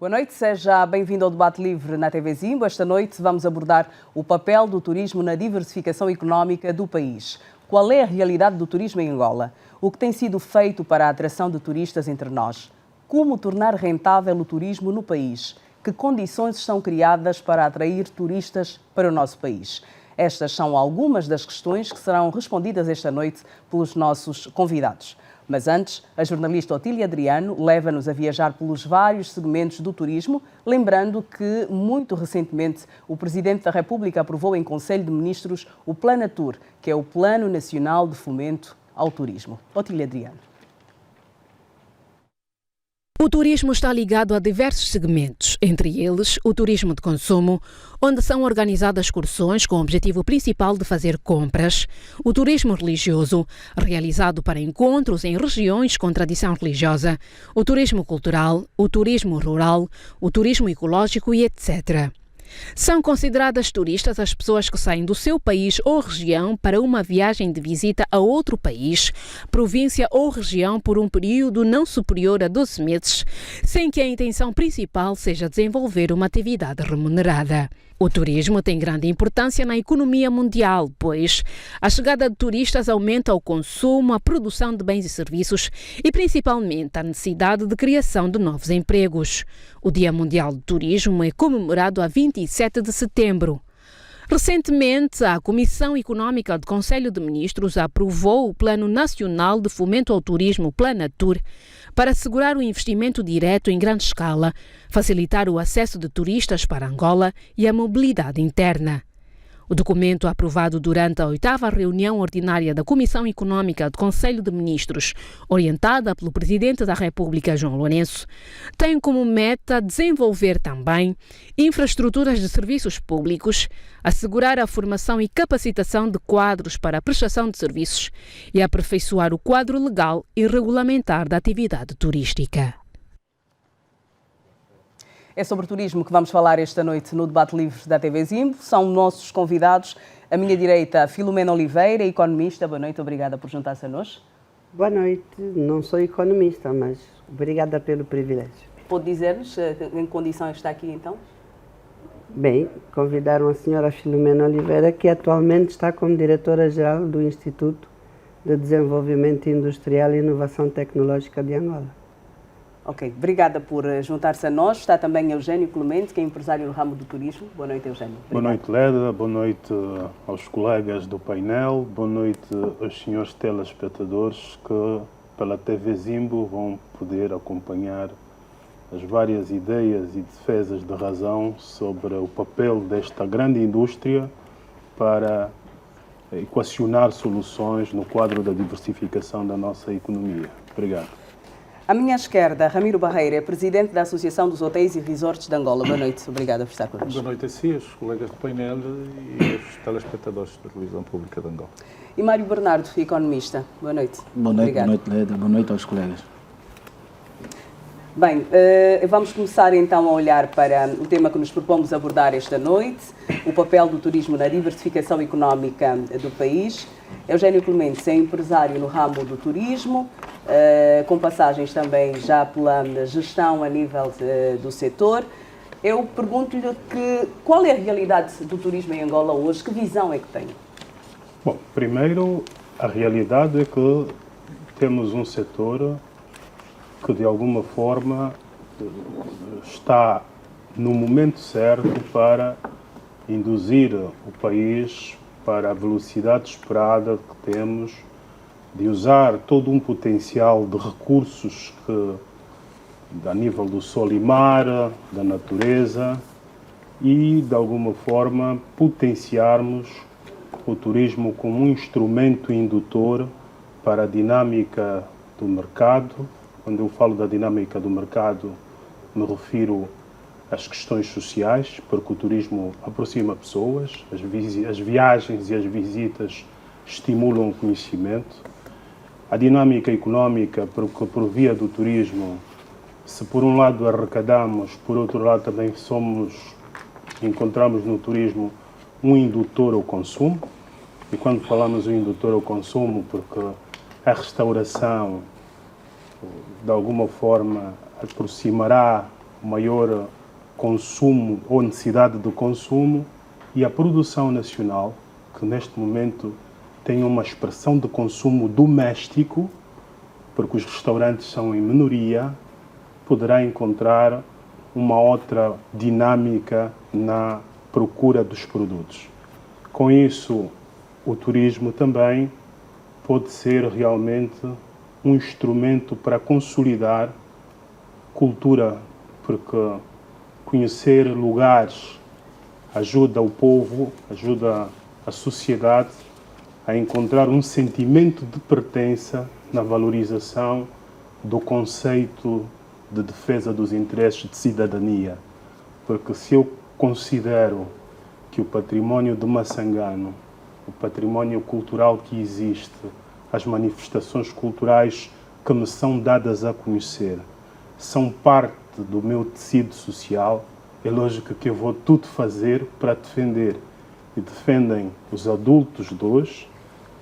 Boa noite, seja bem-vindo ao Debate Livre na TV Zimbo. Esta noite vamos abordar o papel do turismo na diversificação económica do país. Qual é a realidade do turismo em Angola? O que tem sido feito para a atração de turistas entre nós? Como tornar rentável o turismo no país? Que condições estão criadas para atrair turistas para o nosso país? Estas são algumas das questões que serão respondidas esta noite pelos nossos convidados. Mas antes, a jornalista Otília Adriano leva-nos a viajar pelos vários segmentos do turismo, lembrando que, muito recentemente, o Presidente da República aprovou em Conselho de Ministros o Planatur, que é o Plano Nacional de Fomento ao Turismo. Otília Adriano. O turismo está ligado a diversos segmentos, entre eles o turismo de consumo, onde são organizadas excursões com o objetivo principal de fazer compras, o turismo religioso, realizado para encontros em regiões com tradição religiosa, o turismo cultural, o turismo rural, o turismo ecológico e etc. São consideradas turistas as pessoas que saem do seu país ou região para uma viagem de visita a outro país, província ou região por um período não superior a 12 meses, sem que a intenção principal seja desenvolver uma atividade remunerada. O turismo tem grande importância na economia mundial, pois a chegada de turistas aumenta o consumo, a produção de bens e serviços e principalmente a necessidade de criação de novos empregos. O Dia Mundial do Turismo é comemorado a 27 de setembro. Recentemente, a Comissão Económica do Conselho de Ministros aprovou o Plano Nacional de Fomento ao Turismo, Planatur, para assegurar o investimento direto em grande escala, facilitar o acesso de turistas para Angola e a mobilidade interna. O documento, aprovado durante a 8ª reunião ordinária da Comissão Económica do Conselho de Ministros, orientada pelo Presidente da República, João Lourenço, tem como meta desenvolver também infraestruturas de serviços públicos, assegurar a formação e capacitação de quadros para a prestação de serviços e aperfeiçoar o quadro legal e regulamentar da atividade turística. É sobre turismo que vamos falar esta noite no Debate Livre da TV Zimbo. São nossos convidados. À minha direita, Filomena Oliveira, economista. Boa noite, obrigada por juntar-se a nós. Boa noite, não sou economista, mas obrigada pelo privilégio. Pode dizer-nos em que condição está aqui então? Bem, convidaram a senhora Filomena Oliveira, que atualmente está como diretora-geral do Instituto de Desenvolvimento Industrial e Inovação Tecnológica de Angola. Ok, obrigada por juntar-se a nós. Está também Eugênio Clemente, que é empresário no ramo do turismo. Boa noite, Eugênio. Obrigado. Boa noite, Leda. Boa noite aos colegas do painel. Boa noite aos senhores telespectadores que, pela TV Zimbo, vão poder acompanhar as várias ideias e defesas de razão sobre o papel desta grande indústria para equacionar soluções no quadro da diversificação da nossa economia. Obrigado. À minha esquerda, Ramiro Barreira, é presidente da Associação dos Hotéis e Resorts de Angola. Boa noite, obrigada por estar connosco. Boa noite a si, aos colegas do painel e aos telespectadores da televisão pública de Angola. E Mário Bernardo, economista. Boa noite. Boa noite, boa noite, Leda. Boa noite aos colegas. Bem, vamos começar então a olhar para o tema que nos propomos abordar esta noite, o papel do turismo na diversificação económica do país. Eugênio Clemente é empresário no ramo do turismo, com passagens também já pela gestão a nível do setor. Eu pergunto-lhe qual é a realidade do turismo em Angola hoje, que visão é que tem? Bom, primeiro, a realidade é que temos um setor que de alguma forma está no momento certo para induzir o país para a velocidade esperada que temos de usar todo um potencial de recursos que, a nível do sol e mar, da natureza, e de alguma forma potenciarmos o turismo como um instrumento indutor para a dinâmica do mercado. Quando eu falo da dinâmica do mercado, me refiro às questões sociais, porque o turismo aproxima pessoas, as viagens e as visitas estimulam o conhecimento. A dinâmica económica, porque por via do turismo, se por um lado arrecadamos, por outro lado também encontramos no turismo um indutor ao consumo. E quando falamos em indutor ao consumo, porque a restauração de alguma forma aproximará maior consumo ou necessidade de consumo, e a produção nacional, que neste momento tem uma expressão de consumo doméstico, porque os restaurantes são em minoria, poderá encontrar uma outra dinâmica na procura dos produtos. Com isso, o turismo também pode ser realmente um instrumento para consolidar cultura, porque conhecer lugares ajuda o povo, ajuda a sociedade a encontrar um sentimento de pertença na valorização do conceito de defesa dos interesses de cidadania. Porque se eu considero que o património de Massangano, o património cultural que existe, as manifestações culturais que me são dadas a conhecer, são parte do meu tecido social, é lógico que eu vou tudo fazer para defender. E defendem os adultos de hoje,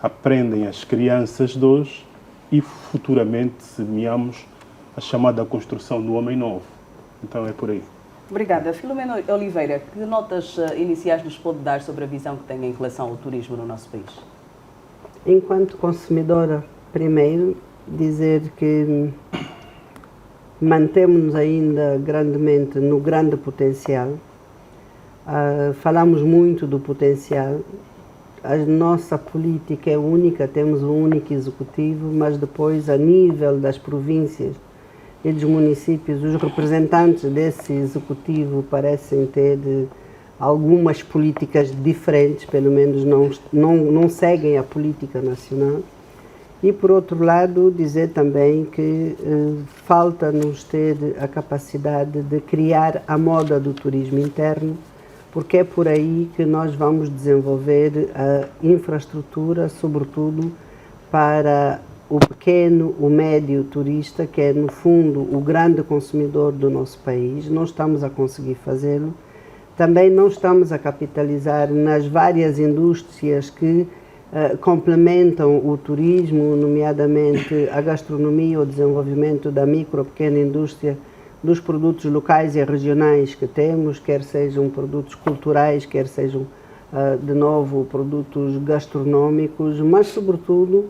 aprendem as crianças de hoje e futuramente semeamos a chamada construção do homem novo. Então é por aí. Obrigada. Filomena Oliveira, que notas iniciais nos pode dar sobre a visão que tem em relação ao turismo no nosso país? Enquanto consumidora, primeiro, dizer que mantemos-nos ainda grandemente no grande potencial. Falamos muito do potencial. A nossa política é única, temos um único executivo, mas depois, a nível das províncias e dos municípios, os representantes desse executivo parecem ter algumas políticas diferentes, pelo menos não seguem a política nacional. E, por outro lado, dizer também que falta-nos ter a capacidade de criar a moda do turismo interno, porque é por aí que nós vamos desenvolver a infraestrutura, sobretudo para o pequeno, o médio turista, que é, no fundo, o grande consumidor do nosso país. Não estamos a conseguir fazê-lo. Também não estamos a capitalizar nas várias indústrias que complementam o turismo, nomeadamente a gastronomia, o desenvolvimento da micro, pequena indústria, dos produtos locais e regionais que temos, quer sejam produtos culturais, quer sejam, de novo, produtos gastronómicos, mas, sobretudo,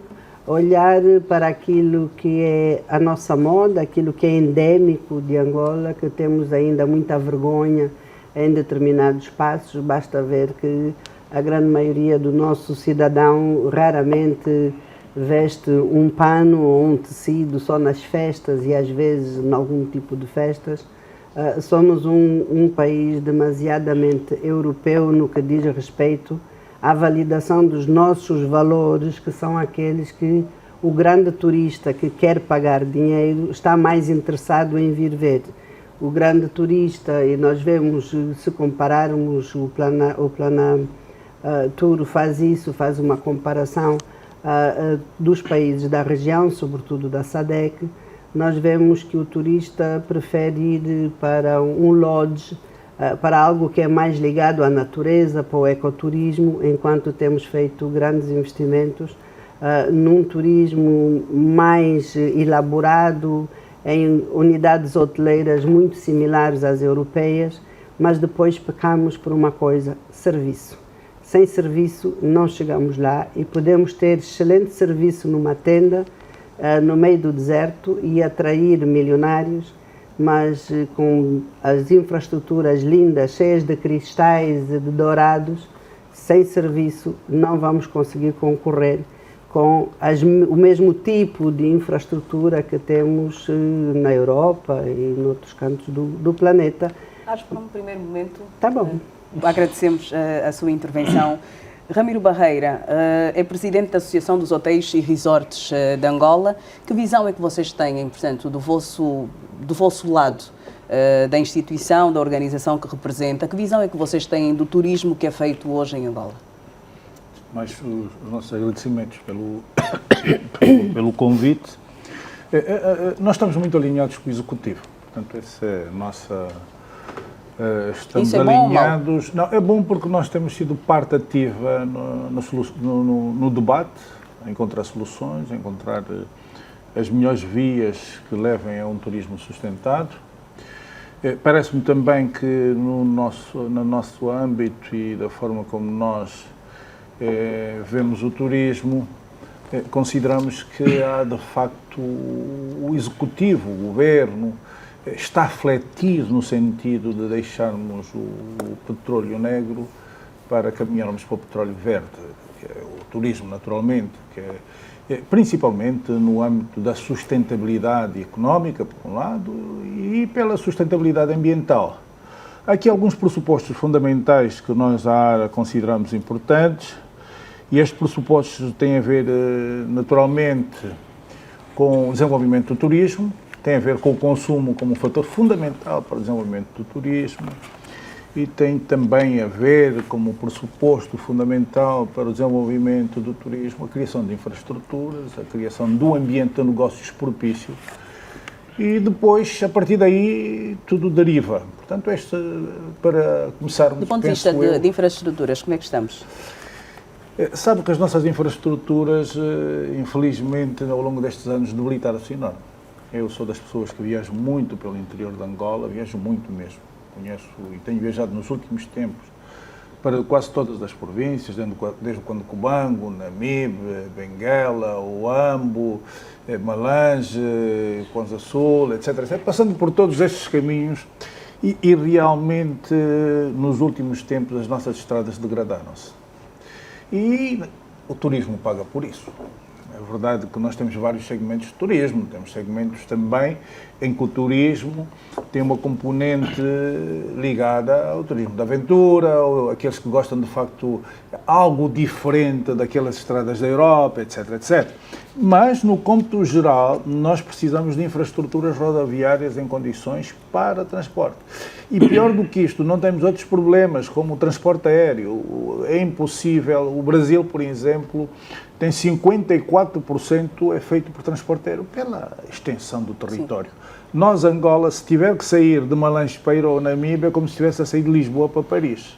olhar para aquilo que é a nossa moda, aquilo que é endémico de Angola, que temos ainda muita vergonha em determinados espaços. Basta ver que a grande maioria do nosso cidadão raramente veste um pano ou um tecido só nas festas e às vezes em algum tipo de festas. Somos um país demasiadamente europeu no que diz respeito à validação dos nossos valores, que são aqueles que o grande turista que quer pagar dinheiro está mais interessado em vir ver. O grande turista, e nós vemos, se compararmos, o Plana Tour faz isso, faz uma comparação dos países da região, sobretudo da SADC, nós vemos que o turista prefere ir para um lodge, para algo que é mais ligado à natureza, para o ecoturismo, enquanto temos feito grandes investimentos num turismo mais elaborado, em unidades hoteleiras muito similares às europeias, mas depois pecamos por uma coisa: serviço. Sem serviço não chegamos lá, e podemos ter excelente serviço numa tenda no meio do deserto e atrair milionários, mas com as infraestruturas lindas, cheias de cristais e de dourados, sem serviço não vamos conseguir concorrer com o mesmo tipo de infraestrutura que temos na Europa e em outros cantos do planeta. Acho que, num primeiro momento, tá bom. Agradecemos a sua intervenção. Ramiro Barreira é presidente da Associação dos Hotéis e Resorts de Angola. Que visão é que vocês têm, portanto, do vosso lado, da instituição, da organização que representa? Que visão é que vocês têm do turismo que é feito hoje em Angola? Mas os nossos agradecimentos pelo convite. Nós estamos muito alinhados com o Executivo. Portanto, essa é a nossa... estamos Isso é alinhados. Bom, não, é bom porque nós temos sido parte ativa no debate, a encontrar soluções, a encontrar as melhores vias que levem a um turismo sustentado. Parece-me também que no nosso âmbito e da forma como nós vemos o turismo, consideramos que há, de facto, o Executivo, o Governo, está fletido no sentido de deixarmos o petróleo negro para caminharmos para o petróleo verde, que é o turismo, naturalmente, que é principalmente no âmbito da sustentabilidade económica, por um lado, e pela sustentabilidade ambiental. Há aqui alguns pressupostos fundamentais que nós à ARA consideramos importantes, e estes pressupostos têm a ver, naturalmente, com o desenvolvimento do turismo, têm a ver com o consumo como um fator fundamental para o desenvolvimento do turismo, e tem também a ver como pressuposto fundamental para o desenvolvimento do turismo a criação de infraestruturas, a criação de um ambiente de negócios propício, e depois, a partir daí, tudo deriva. Portanto, para começarmos... Do ponto de vista de infraestruturas, como é que estamos? Sabe que as nossas infraestruturas, infelizmente, ao longo destes anos, debilitaram-se enorme. Eu sou das pessoas que viajam muito pelo interior de Angola, viajo muito mesmo. Conheço e tenho viajado nos últimos tempos para quase todas as províncias, desde o Cubango, Namibe, Benguela, Huambo, Malange, Kwanza Sul, etc., passando por todos estes caminhos e realmente, nos últimos tempos, as nossas estradas degradaram-se. E o turismo paga por isso. É verdade que nós temos vários segmentos de turismo, temos segmentos também em que o turismo tem uma componente ligada ao turismo de aventura, ou aqueles que gostam de facto algo diferente daquelas estradas da Europa, etc, etc. Mas, no cômputo geral, nós precisamos de infraestruturas rodoviárias em condições para transporte. E pior do que isto, não temos outros problemas, como o transporte aéreo. É impossível. O Brasil, por exemplo, tem 54% é feito por transporte aéreo, pela extensão do território. Sim. Nós, Angola, se tiver que sair de Malange para ou Namíbia, é como se estivesse a sair de Lisboa para Paris.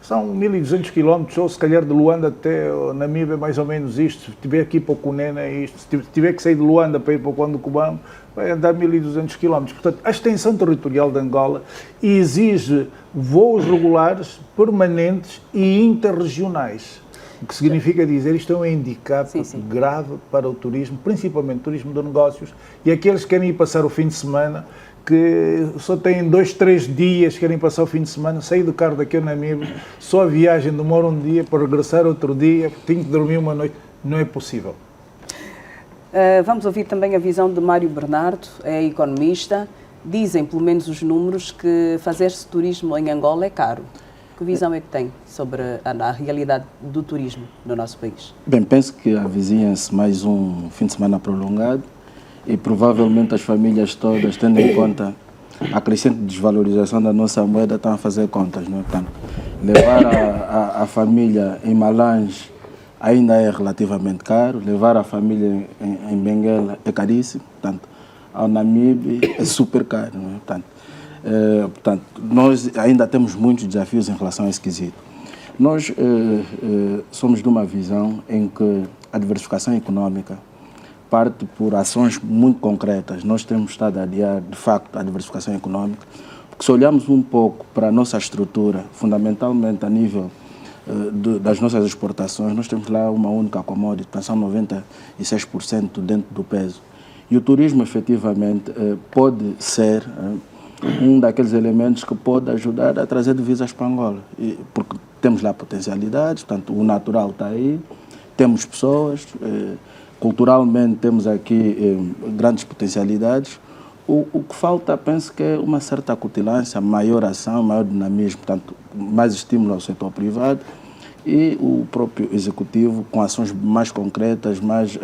São 1.200 km, ou se calhar de Luanda até Namíbia, mais ou menos isto. Se tiver aqui para o Cunene, é isto. Se tiver que sair de Luanda para ir para o Cuando Cubano, vai andar 1.200 km. Portanto, a extensão territorial de Angola exige voos regulares, permanentes e interregionais. O que significa dizer, isto é um handicap grave para o turismo, principalmente o turismo de negócios, e aqueles que querem ir passar o fim de semana, que só têm 2, 3 dias, querem passar o fim de semana, sair do carro daqui a Namíbia, só a viagem demora um dia para regressar outro dia, tenho que dormir uma noite, não é possível. Vamos ouvir também a visão de Mário Bernardo, é economista. Dizem, pelo menos os números, que fazer-se turismo em Angola é caro. Que visão é que tem sobre a realidade do turismo no nosso país? Bem, penso que avizinha-se mais um fim de semana prolongado e provavelmente as famílias todas, tendo em conta a crescente desvalorização da nossa moeda, estão a fazer contas, não é? Portanto, levar a família em Malange ainda é relativamente caro, levar a família em Benguela é caríssimo, portanto, ao Namibe é super caro, não é? Portanto, nós ainda temos muitos desafios em relação a esse quesito. Nós somos de uma visão em que a diversificação econômica parte por ações muito concretas. Nós temos estado a adiar, de facto, a diversificação econômica, porque se olharmos um pouco para a nossa estrutura, fundamentalmente a nível das nossas exportações, nós temos lá uma única commodity, são 96% dentro do peso. E o turismo, efetivamente, pode ser um daqueles elementos que pode ajudar a trazer divisas para Angola, porque temos lá potencialidades, portanto, o natural está aí, temos pessoas, culturalmente temos aqui grandes potencialidades. O que falta, penso que é uma certa acutilância, maior ação, maior dinamismo, portanto, mais estímulo ao setor privado e o próprio executivo com ações mais concretas, mais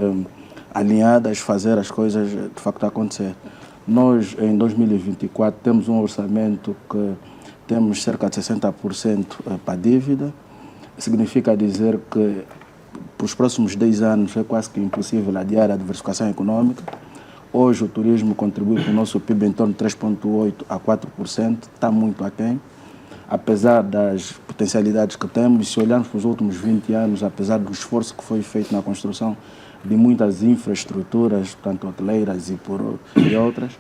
alinhadas, fazer as coisas de facto acontecer. Nós, em 2024, temos um orçamento que temos cerca de 60% para a dívida. Significa dizer que, para os próximos 10 anos, é quase que impossível adiar a diversificação econômica. Hoje, o turismo contribui para o nosso PIB em torno de 3,8% a 4%, está muito aquém. Apesar das potencialidades que temos, se olharmos para os últimos 20 anos, apesar do esforço que foi feito na construção de muitas infraestruturas, tanto hoteleiras e outras,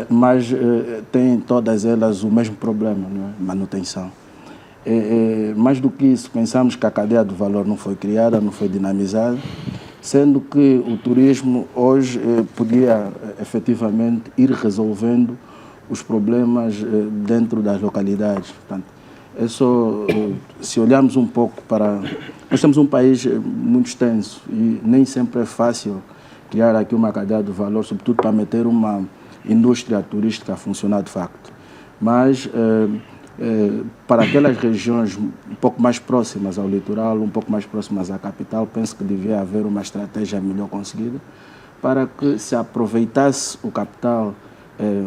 mas têm todas elas o mesmo problema, não é? Manutenção. Mais do que isso, pensamos que a cadeia do valor não foi criada, não foi dinamizada, sendo que o turismo hoje podia efetivamente ir resolvendo os problemas dentro das localidades. Portanto, é só, se olharmos um pouco para... Nós temos um país muito extenso e nem sempre é fácil criar aqui uma cadeia do valor, sobretudo para meter uma indústria turística a funcionar de facto. Mas para aquelas regiões um pouco mais próximas ao litoral, um pouco mais próximas à capital, penso que devia haver uma estratégia melhor conseguida para que se aproveitasse o capital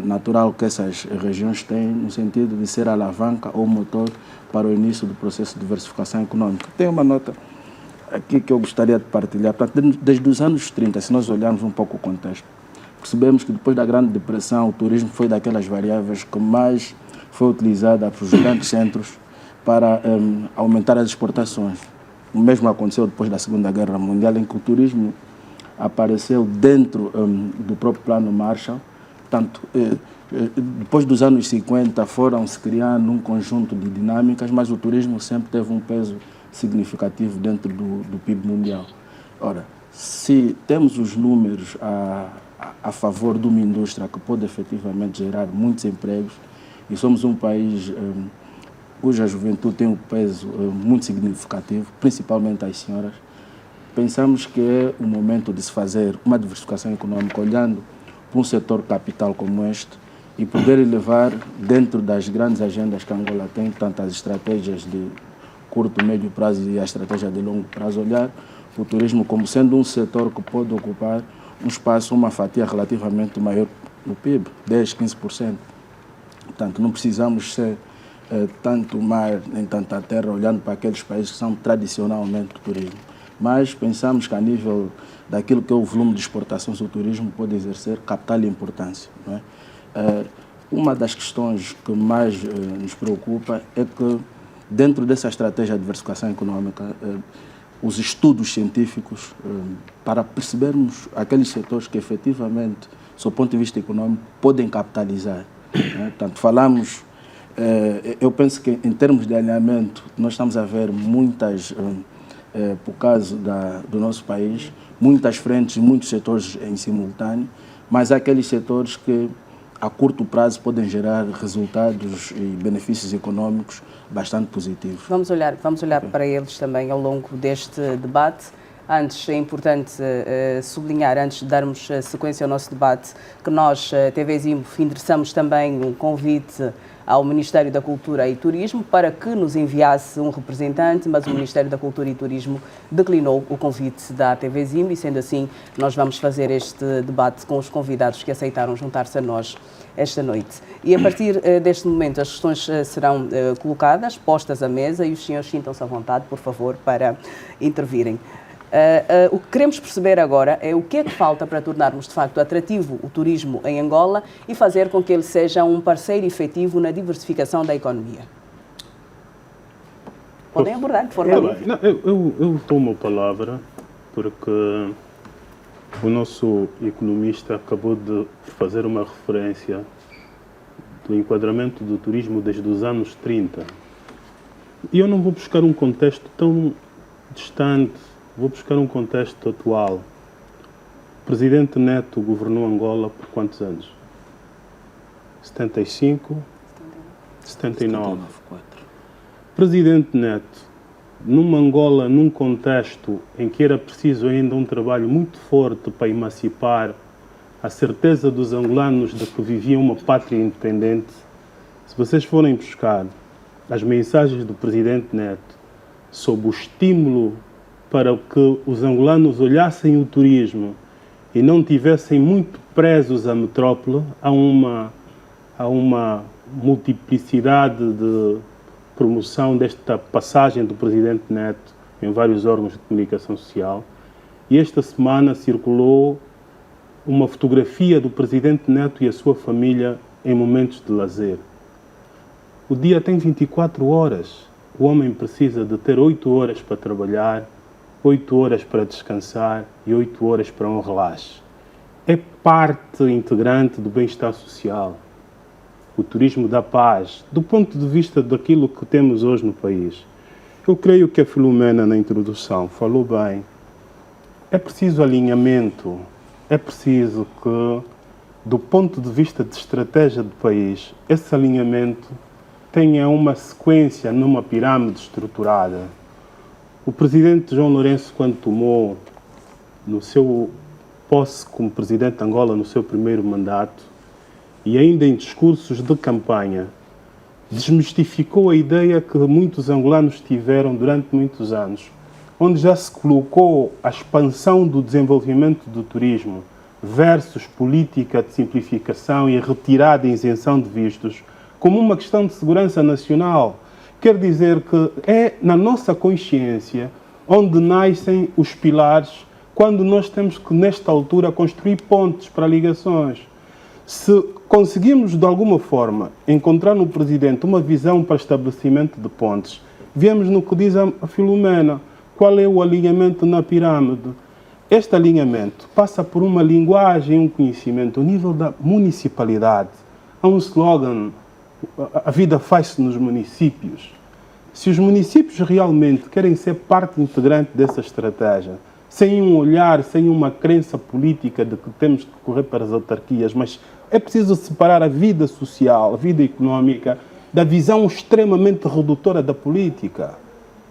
natural que essas regiões têm, no sentido de ser alavanca ou motor para o início do processo de diversificação econômica. Tem uma nota aqui que eu gostaria de partilhar. Portanto, desde os anos 30, se nós olharmos um pouco o contexto, percebemos que depois da Grande Depressão, o turismo foi daquelas variáveis que mais foi utilizada pelos grandes centros para aumentar as exportações. O mesmo aconteceu depois da Segunda Guerra Mundial, em que o turismo apareceu dentro do próprio Plano Marshall. Portanto, depois dos anos 50 foram-se criando um conjunto de dinâmicas, mas o turismo sempre teve um peso significativo dentro do PIB mundial. Ora, se temos os números a favor de uma indústria que pode efetivamente gerar muitos empregos, e somos um país cuja juventude tem um peso muito significativo, principalmente as senhoras, pensamos que é o momento de se fazer uma diversificação econômica olhando para um setor capital como este e poder levar dentro das grandes agendas que a Angola tem, tanto as estratégias de curto, médio prazo e a estratégia de longo prazo, olhar o turismo como sendo um setor que pode ocupar um espaço, uma fatia relativamente maior no PIB, 10%, 15%. Portanto, não precisamos ser tanto mar nem tanta terra olhando para aqueles países que são tradicionalmente do turismo. Mas pensamos que a nível daquilo que é o volume de exportações do turismo pode exercer capital importância. Não é? Uma das questões que mais nos preocupa é que dentro dessa estratégia de diversificação econômica, os estudos científicos para percebermos aqueles setores que efetivamente, do ponto de vista econômico, podem capitalizar. Portanto, falamos, eu penso que em termos de alinhamento, nós estamos a ver muitas, por caso do nosso país, muitas frentes, muitos setores em simultâneo, mas há aqueles setores que a curto prazo podem gerar resultados e benefícios econômicos bastante positivos. Vamos olhar para eles também ao longo deste debate. Antes, é importante sublinhar, antes de darmos sequência ao nosso debate, que nós, TV Zimbo, endereçamos também um convite ao Ministério da Cultura e Turismo para que nos enviasse um representante, mas o Ministério da Cultura e Turismo declinou o convite da TV Zimbo e, sendo assim, nós vamos fazer este debate com os convidados que aceitaram juntar-se a nós esta noite. E a partir deste momento as questões serão colocadas, postas à mesa e os senhores sintam-se à vontade, por favor, para intervirem. O que queremos perceber agora é o que é que falta para tornarmos de facto atrativo o turismo em Angola e fazer com que ele seja um parceiro efetivo na diversificação da economia. Podem abordar de forma livre. Eu tomo a palavra porque o nosso economista acabou de fazer uma referência do enquadramento do turismo desde os anos 30. E eu não vou buscar um contexto tão distante, vou buscar um contexto atual. O presidente Neto governou Angola por quantos anos? 75? 79. Presidente Neto, numa Angola, num contexto em que era preciso ainda um trabalho muito forte para emancipar a certeza dos angolanos de que viviam uma pátria independente, se vocês forem buscar as mensagens do presidente Neto sob o estímulo para que os angolanos olhassem o turismo e não tivessem muito presos à metrópole, há uma multiplicidade de promoção desta passagem do presidente Neto em vários órgãos de comunicação social. E esta semana circulou uma fotografia do presidente Neto e a sua família em momentos de lazer. O dia tem 24 horas. O homem precisa de ter 8 horas para trabalhar, 8 horas para descansar e 8 horas para um relaxe. é parte integrante do bem-estar social. O turismo da paz, do ponto de vista daquilo que temos hoje no país. Eu creio que a Filomena, na introdução, falou bem. É preciso alinhamento, é preciso que, do ponto de vista de estratégia do país, esse alinhamento tenha uma sequência numa pirâmide estruturada. O presidente João Lourenço, quando tomou no seu posse como presidente de Angola no seu primeiro mandato, e ainda em discursos de campanha, desmistificou a ideia que muitos angolanos tiveram durante muitos anos, onde já se colocou a expansão do desenvolvimento do turismo versus política de simplificação e retirada e isenção de vistos como uma questão de segurança nacional. Quer dizer que é na nossa consciência onde nascem os pilares quando nós temos que, nesta altura, construir pontes para ligações. Se conseguimos, de alguma forma, encontrar no Presidente uma visão para estabelecimento de pontes, vemos no que diz a Filomena, qual é o alinhamento na pirâmide. Este alinhamento passa por uma linguagem, um conhecimento ao nível da municipalidade. Há um slogan, a vida faz-se nos municípios. Se os municípios realmente querem ser parte integrante dessa estratégia, sem um olhar, sem uma crença política de que temos que correr para as autarquias, mas é preciso separar a vida social, a vida económica, da visão extremamente redutora da política.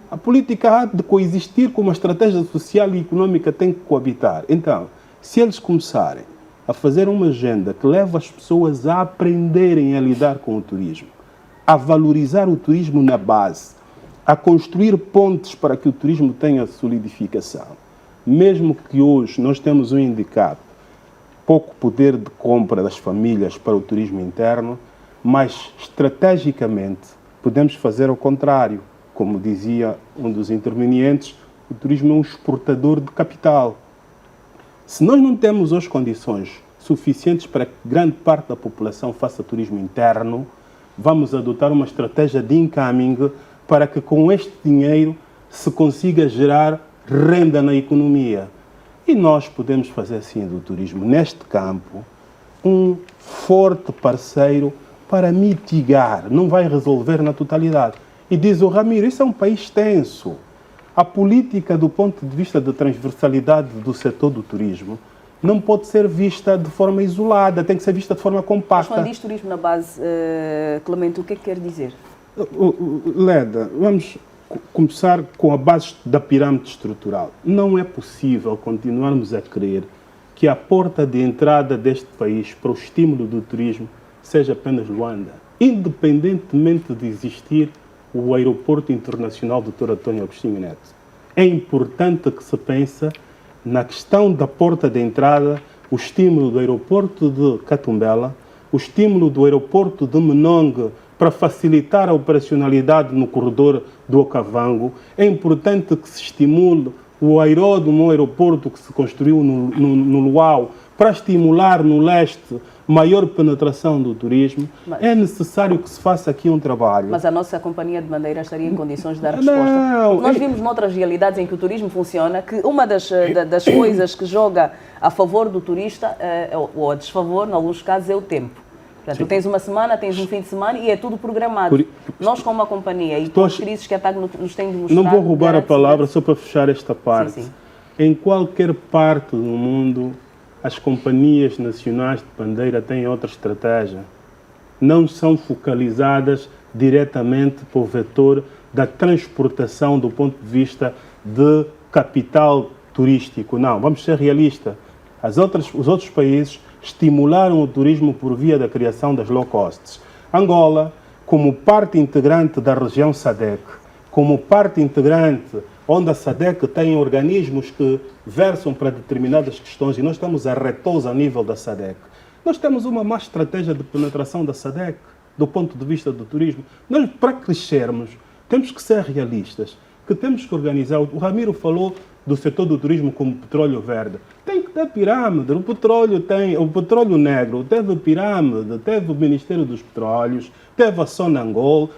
A política há de coexistir com uma estratégia social e económica que tem que coabitar. Então, se eles começarem a fazer uma agenda que leva as pessoas a aprenderem a lidar com o turismo, a valorizar o turismo na base, a construir pontes para que o turismo tenha solidificação, mesmo que hoje nós temos um indicado, pouco poder de compra das famílias para o turismo interno, mas estrategicamente podemos fazer o contrário. Como dizia um dos intervenientes, o turismo é um exportador de capital. Se nós não temos hoje condições suficientes para que grande parte da população faça turismo interno, vamos adotar uma estratégia de incoming para que com este dinheiro se consiga gerar renda na economia. E nós podemos fazer, sim, do turismo, neste campo, um forte parceiro para mitigar, não vai resolver na totalidade. E diz o Ramiro, isso é um país extenso. A política, do ponto de vista da transversalidade do setor do turismo, não pode ser vista de forma isolada, tem que ser vista de forma compacta. Mas quando diz turismo na base, Clemente, o que é que quer dizer? Leda, vamos começar com a base da pirâmide estrutural. Não é possível continuarmos a crer que a porta de entrada deste país para o estímulo do turismo seja apenas Luanda, independentemente de existir o aeroporto internacional Dr. António Agostinho Neto. É importante que se pense na questão da porta de entrada, o estímulo do aeroporto de Catumbela, o estímulo do aeroporto de Menongue para facilitar a operacionalidade no corredor do Okavango. É importante que se estimule o aeródromo, o aeroporto que se construiu no Luau, para estimular no leste maior penetração do turismo. É necessário que se faça aqui um trabalho. Mas a nossa companhia de bandeira estaria em condições de dar resposta? Não. Nós vimos noutras realidades em que o turismo funciona que uma das coisas que joga a favor do turista, ou a desfavor, em alguns casos, é o tempo. Portanto, tu tens uma semana, tens um fim de semana e é tudo programado. Nós, como uma companhia, e com as crises que a TAG nos tem demonstrado... Não vou roubar a palavra só para fechar esta parte. Sim. Em qualquer parte do mundo, as companhias nacionais de bandeira têm outra estratégia. Não são focalizadas diretamente para o vetor da transportação do ponto de vista de capital turístico. Não, vamos ser realistas. Os outros países estimularam o turismo por via da criação das low costs. Angola, como parte integrante da região SADC, como parte integrante onde a SADC tem organismos que versam para determinadas questões, e nós estamos arretosos a nível da SADC, nós temos uma má estratégia de penetração da SADC, do ponto de vista do turismo. Nós, para crescermos, temos que ser realistas, que temos que organizar. O Ramiro falou do setor do turismo como petróleo verde. Tem que da pirâmide. O petróleo negro teve pirâmide, teve o Ministério dos Petróleos, teve a Sonangol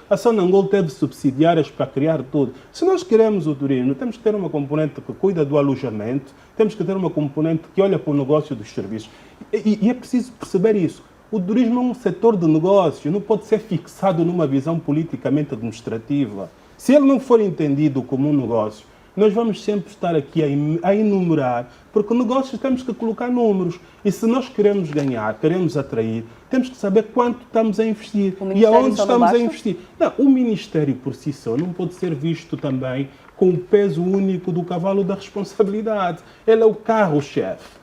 teve subsidiárias para criar tudo. Se nós queremos o turismo, temos que ter uma componente que cuida do alojamento, temos que ter uma componente que olha para o negócio dos serviços. E é preciso perceber isso. O turismo é um setor de negócio, não pode ser fixado numa visão politicamente administrativa. Se ele não for entendido como um negócio, nós vamos sempre estar aqui a enumerar, porque negócios temos que colocar números. E se nós queremos ganhar, queremos atrair, temos que saber quanto estamos a investir e aonde estamos a investir. Não, o Ministério por si só não pode ser visto também com o peso único do cavalo da responsabilidade. Ele é o carro-chefe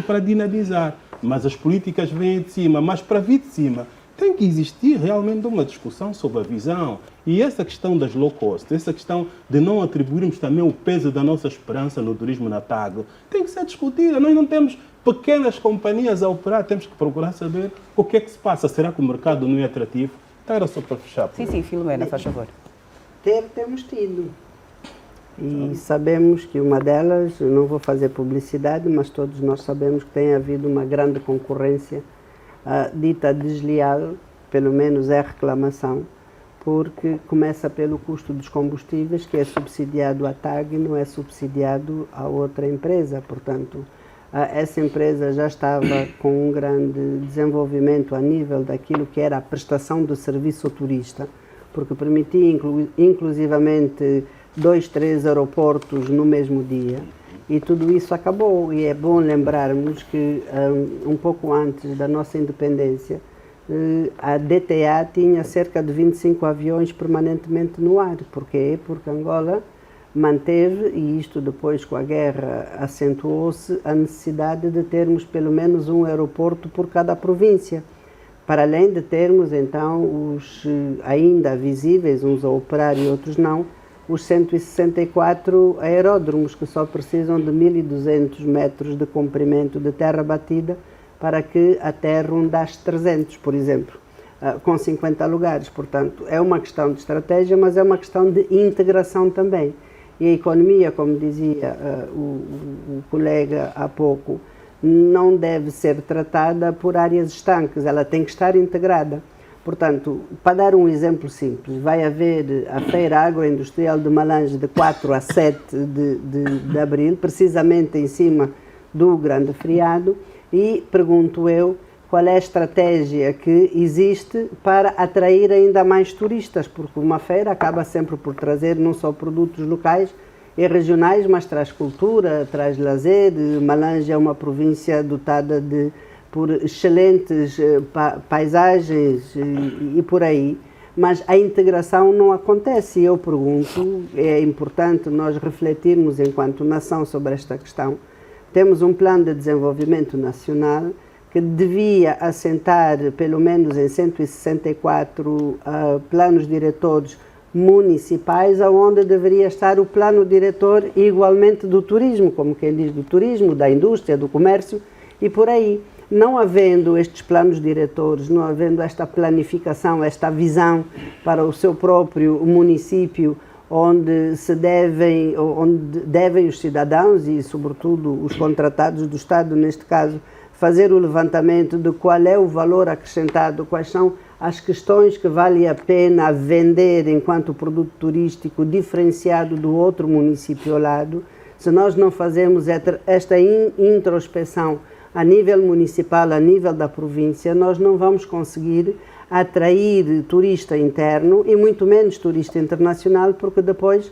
para dinamizar. Mas as políticas vêm de cima, mas para vir de cima tem que existir realmente uma discussão sobre a visão. E essa questão das low cost, essa questão de não atribuirmos também o peso da nossa esperança no turismo na TAG, tem que ser discutida. Nós não temos pequenas companhias a operar, temos que procurar saber o que é que se passa. Será que o mercado não é atrativo? Então era só para fechar. Sim, Filomena, faz favor. Temos tido. E sabemos que uma delas, não vou fazer publicidade, mas todos nós sabemos que tem havido uma grande concorrência dita desleal, pelo menos é a reclamação, porque começa pelo custo dos combustíveis, que é subsidiado à TAG e não é subsidiado a outra empresa. Portanto, essa empresa já estava com um grande desenvolvimento a nível daquilo que era a prestação do serviço ao turista, porque permitia inclusivamente 2, 3 aeroportos no mesmo dia. E tudo isso acabou, e é bom lembrarmos que um pouco antes da nossa independência, a DTA tinha cerca de 25 aviões permanentemente no ar. Porquê? Porque Angola manteve, e isto depois com a guerra acentuou-se, a necessidade de termos pelo menos um aeroporto por cada província, para além de termos então os ainda visíveis, uns a operar e outros não, os 164 aeródromos que só precisam de 1.200 metros de comprimento de terra batida para que aterram-das 300, por exemplo, com 50 lugares. Portanto, é uma questão de estratégia, mas é uma questão de integração também. E a economia, como dizia o colega há pouco, não deve ser tratada por áreas estanques, ela tem que estar integrada. Portanto, para dar um exemplo simples, vai haver a Feira Agroindustrial de Malange de 4 a 7 de abril, precisamente em cima do grande feriado, e pergunto eu qual é a estratégia que existe para atrair ainda mais turistas, porque uma feira acaba sempre por trazer não só produtos locais e regionais, mas traz cultura, traz lazer. Malange é uma província dotada por excelentes paisagens e por aí, mas a integração não acontece. Eu pergunto, é importante nós refletirmos enquanto nação sobre esta questão. Temos um plano de desenvolvimento nacional que devia assentar pelo menos em 164 planos diretores municipais, onde deveria estar o plano diretor igualmente do turismo, como quem diz do turismo, da indústria, do comércio e por aí. Não havendo estes planos diretores, não havendo esta planificação, esta visão para o seu próprio município, onde devem os cidadãos e, sobretudo, os contratados do Estado, neste caso, fazer o levantamento de qual é o valor acrescentado, quais são as questões que vale a pena vender enquanto produto turístico diferenciado do outro município ao lado. Se nós não fazemos esta introspeção a nível municipal, a nível da província, nós não vamos conseguir atrair turista interno e muito menos turista internacional, porque depois,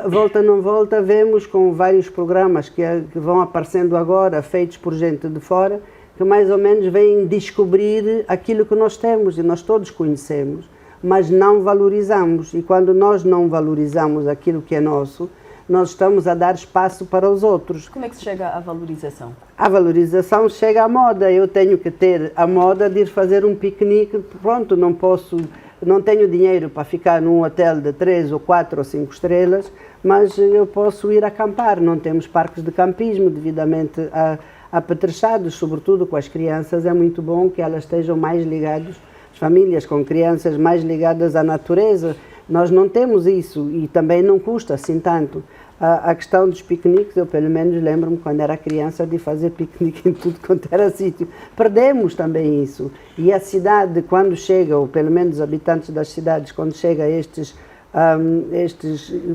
volta não volta, vemos com vários programas que vão aparecendo agora, feitos por gente de fora, que mais ou menos vêm descobrir aquilo que nós temos e nós todos conhecemos, mas não valorizamos. E quando nós não valorizamos aquilo que é nosso, nós estamos a dar espaço para os outros. Como é que se chega à valorização? A valorização chega à moda. Eu tenho que ter a moda de ir fazer um piquenique. Pronto, não tenho dinheiro para ficar num hotel de 3 ou 4 ou 5 estrelas, mas eu posso ir acampar. Não temos parques de campismo devidamente apetrechados, sobretudo com as crianças. É muito bom que elas estejam mais ligadas, as famílias com crianças mais ligadas à natureza. Nós não temos isso e também não custa assim tanto. A questão dos piqueniques, eu pelo menos lembro-me quando era criança de fazer piquenique em tudo quanto era sítio. Perdemos também isso. E a cidade, quando chega, ou pelo menos os habitantes das cidades, quando chega a estes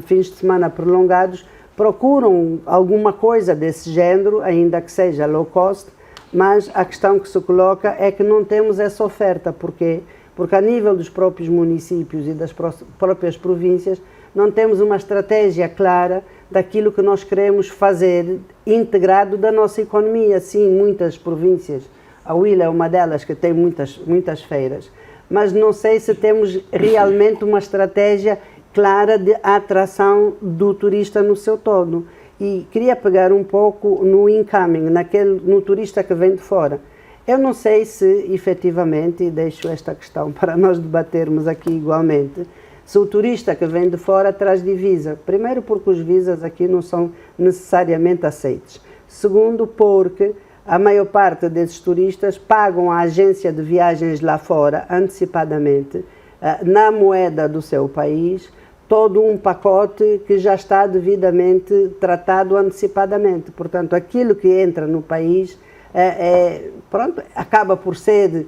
fins de semana prolongados, procuram alguma coisa desse género, ainda que seja low cost, mas a questão que se coloca é que não temos essa oferta. Porquê? Porque a nível dos próprios municípios e das próprias províncias, não temos uma estratégia clara daquilo que nós queremos fazer integrado da nossa economia. Sim, muitas províncias, a Huila é uma delas que tem muitas feiras, mas não sei se temos realmente uma estratégia clara de atração do turista no seu todo. E queria pegar um pouco no incoming, no turista que vem de fora. Eu não sei se efetivamente, e deixo esta questão para nós debatermos aqui igualmente, se o turista que vem de fora traz divisa. Primeiro, porque os visas aqui não são necessariamente aceitos. Segundo, porque a maior parte desses turistas pagam a agência de viagens lá fora, antecipadamente, na moeda do seu país, todo um pacote que já está devidamente tratado antecipadamente. Portanto, aquilo que entra no país pronto, acaba por ser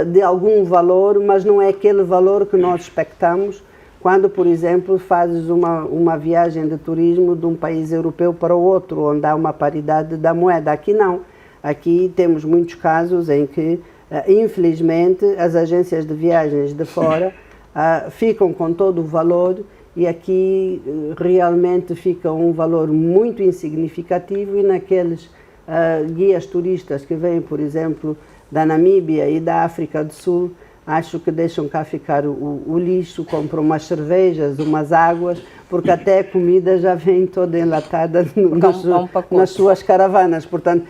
de algum valor, mas não é aquele valor que nós expectamos quando, por exemplo, fazes uma viagem de turismo de um país europeu para o outro, onde há uma paridade da moeda. Aqui não. Aqui temos muitos casos em que, infelizmente, as agências de viagens de fora ficam com todo o valor e aqui realmente fica um valor muito insignificativo e naqueles guias turistas que vêm, por exemplo, da Namíbia e da África do Sul, acho que deixam cá ficar o lixo, compram umas cervejas, umas águas, porque até a comida já vem toda enlatada nas suas caravanas. Portanto,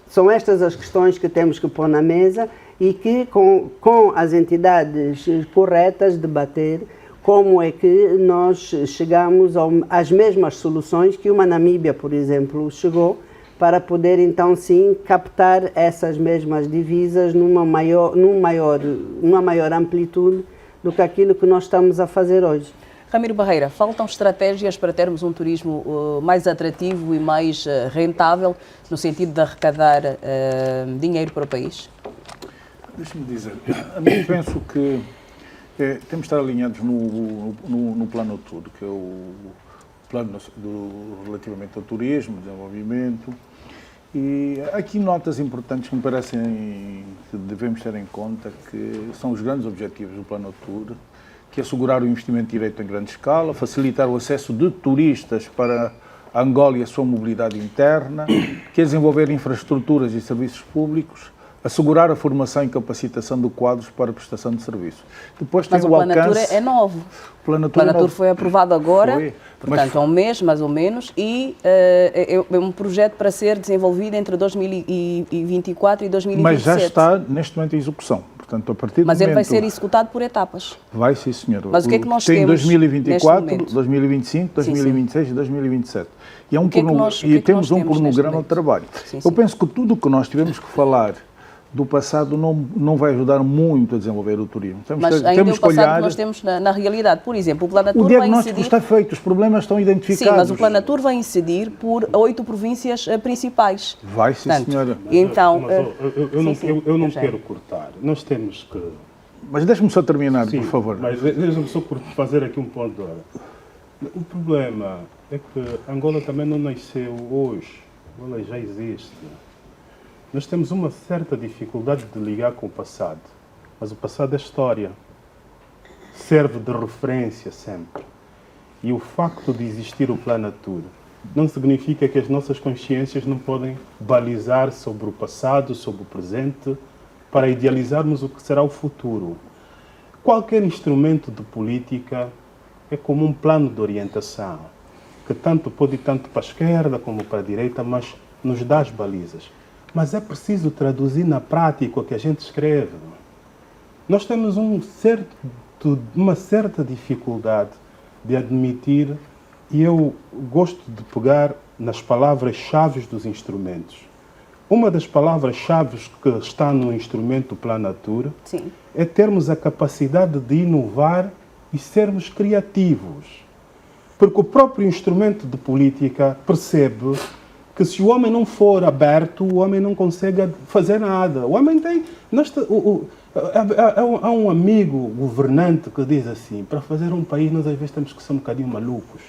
são estas as questões que temos que pôr na mesa e que, com as entidades corretas, debater como é que nós chegamos às mesmas soluções que uma Namíbia, por exemplo, chegou, para poder então sim captar essas mesmas divisas numa maior amplitude do que aquilo que nós estamos a fazer hoje. Ramiro Barreira, faltam estratégias para termos um turismo mais atrativo e mais rentável, no sentido de arrecadar dinheiro para o país? Deixa-me dizer, eu penso que temos de estar alinhados no plano todo, que é o plano relativamente ao turismo, desenvolvimento. E aqui notas importantes que me parecem que devemos ter em conta, que são os grandes objetivos do Plano Tour, que é assegurar o investimento direto em grande escala, facilitar o acesso de turistas para Angola e a sua mobilidade interna, que é desenvolver infraestruturas e serviços públicos, assegurar a formação e capacitação de quadros para a prestação de serviços. Depois tem o alcance... Plano Tour é novo. O Plano Tour foi aprovado agora, portanto há um mês mais ou menos, e é um projeto para ser desenvolvido entre 2024 e 2027. Mas já está neste momento em execução. Portanto, a partir do Mas ele momento... vai ser executado por etapas. Vai, sim, senhor. Mas o que é que nós tem temos 2024, 2025, 2026 e 2027. E temos um cronograma de trabalho. Eu penso que tudo o que nós tivemos que falar do passado não vai ajudar muito a desenvolver o turismo. Mas ainda o passado que nós temos na realidade. Por exemplo, o Plano Tour vai incidir... O diagnóstico está feito, os problemas estão identificados. Sim, mas o Plano Tour vai incidir por 8 províncias principais. Vai, sim, senhora. Então, eu não quero cortar. Nós temos que... Mas deixe-me só terminar, por favor. Mas deixe-me só fazer aqui um ponto de ordem. O problema é que Angola também não nasceu hoje. Angola já existe. Nós temos uma certa dificuldade de ligar com o passado, mas o passado é história, serve de referência sempre. E o facto de existir o Plano Tour não significa que as nossas consciências não podem balizar sobre o passado, sobre o presente, para idealizarmos o que será o futuro. Qualquer instrumento de política é como um plano de orientação, que tanto pode ir tanto para a esquerda como para a direita, mas nos dá as balizas. Mas é preciso traduzir na prática o que a gente escreve. Nós temos uma certa dificuldade de admitir, e eu gosto de pegar nas palavras-chave dos instrumentos. Uma das palavras-chave que está no instrumento Plano Tour é termos a capacidade de inovar e sermos criativos. Porque o próprio instrumento de política percebe que se o homem não for aberto, o homem não consegue fazer nada. O homem tem... Há um amigo governante que diz assim, para fazer um país nós às vezes temos que ser um bocadinho malucos.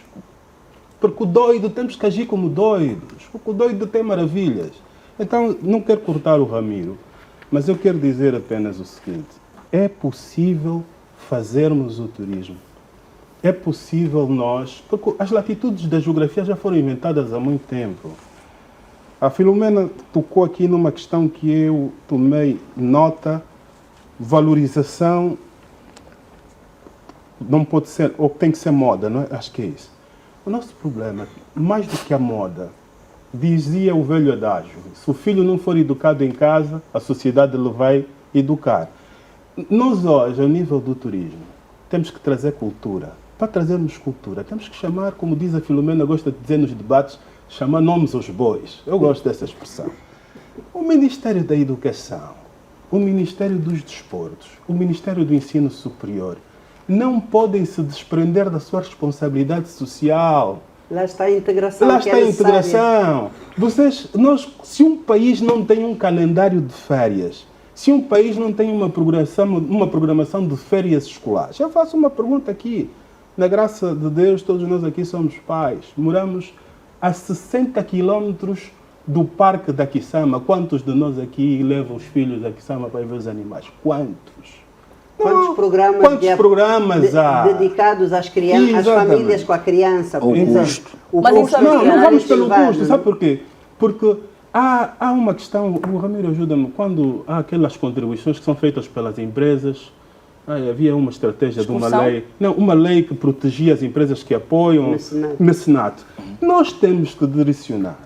Porque o doido, temos que agir como doidos. Porque o doido tem maravilhas. Então, não quero cortar o Ramiro, mas eu quero dizer apenas o seguinte. É possível fazermos o turismo. É possível nós... Porque as latitudes da geografia já foram inventadas há muito tempo. A Filomena tocou aqui numa questão que eu tomei nota. Valorização não pode ser, ou tem que ser moda, não é? Acho que é isso. O nosso problema, mais do que a moda, dizia o velho adágio, se o filho não for educado em casa, a sociedade lhe vai educar. Nós hoje, ao nível do turismo, temos que trazer cultura. Para trazermos cultura, temos que chamar, como diz a Filomena, gosta de dizer nos debates, chamar nomes aos bois. Eu gosto dessa expressão. O Ministério da Educação, o Ministério dos Desportos, o Ministério do Ensino Superior, não podem se desprender da sua responsabilidade social. Lá está a integração. Lá está a integração. Se um país não tem um calendário de férias, se um país não tem uma programação de férias escolares, eu faço uma pergunta aqui. Na graça de Deus, todos nós aqui somos pais. Moramos a 60 quilômetros do Parque da Kisama. Quantos de nós aqui levam os filhos da Kisama para ver os animais? Quantos? Quantos programas há? Dedicados às crianças, às famílias com a criança? O custo. Não vamos pelo custo. Sabe por quê? Porque há uma questão, o Ramiro ajuda-me, quando há aquelas contribuições que são feitas pelas empresas, havia uma estratégia de uma lei, uma lei que protegia as empresas que apoiam mecenato. Nós temos que direcionar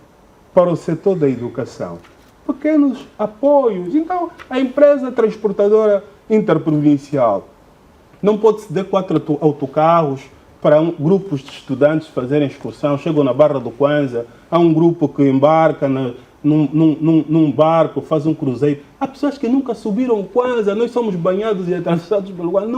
para o setor da educação pequenos apoios. Então, a empresa transportadora interprovincial não pode ceder 4 autocarros para grupos de estudantes fazerem excursão. Chegam na Barra do Kwanza, há um grupo que embarca num barco, faz um cruzeiro. Há pessoas que nunca subiram o Kwanza, nós somos banhados e atravessados pelo Kwanza.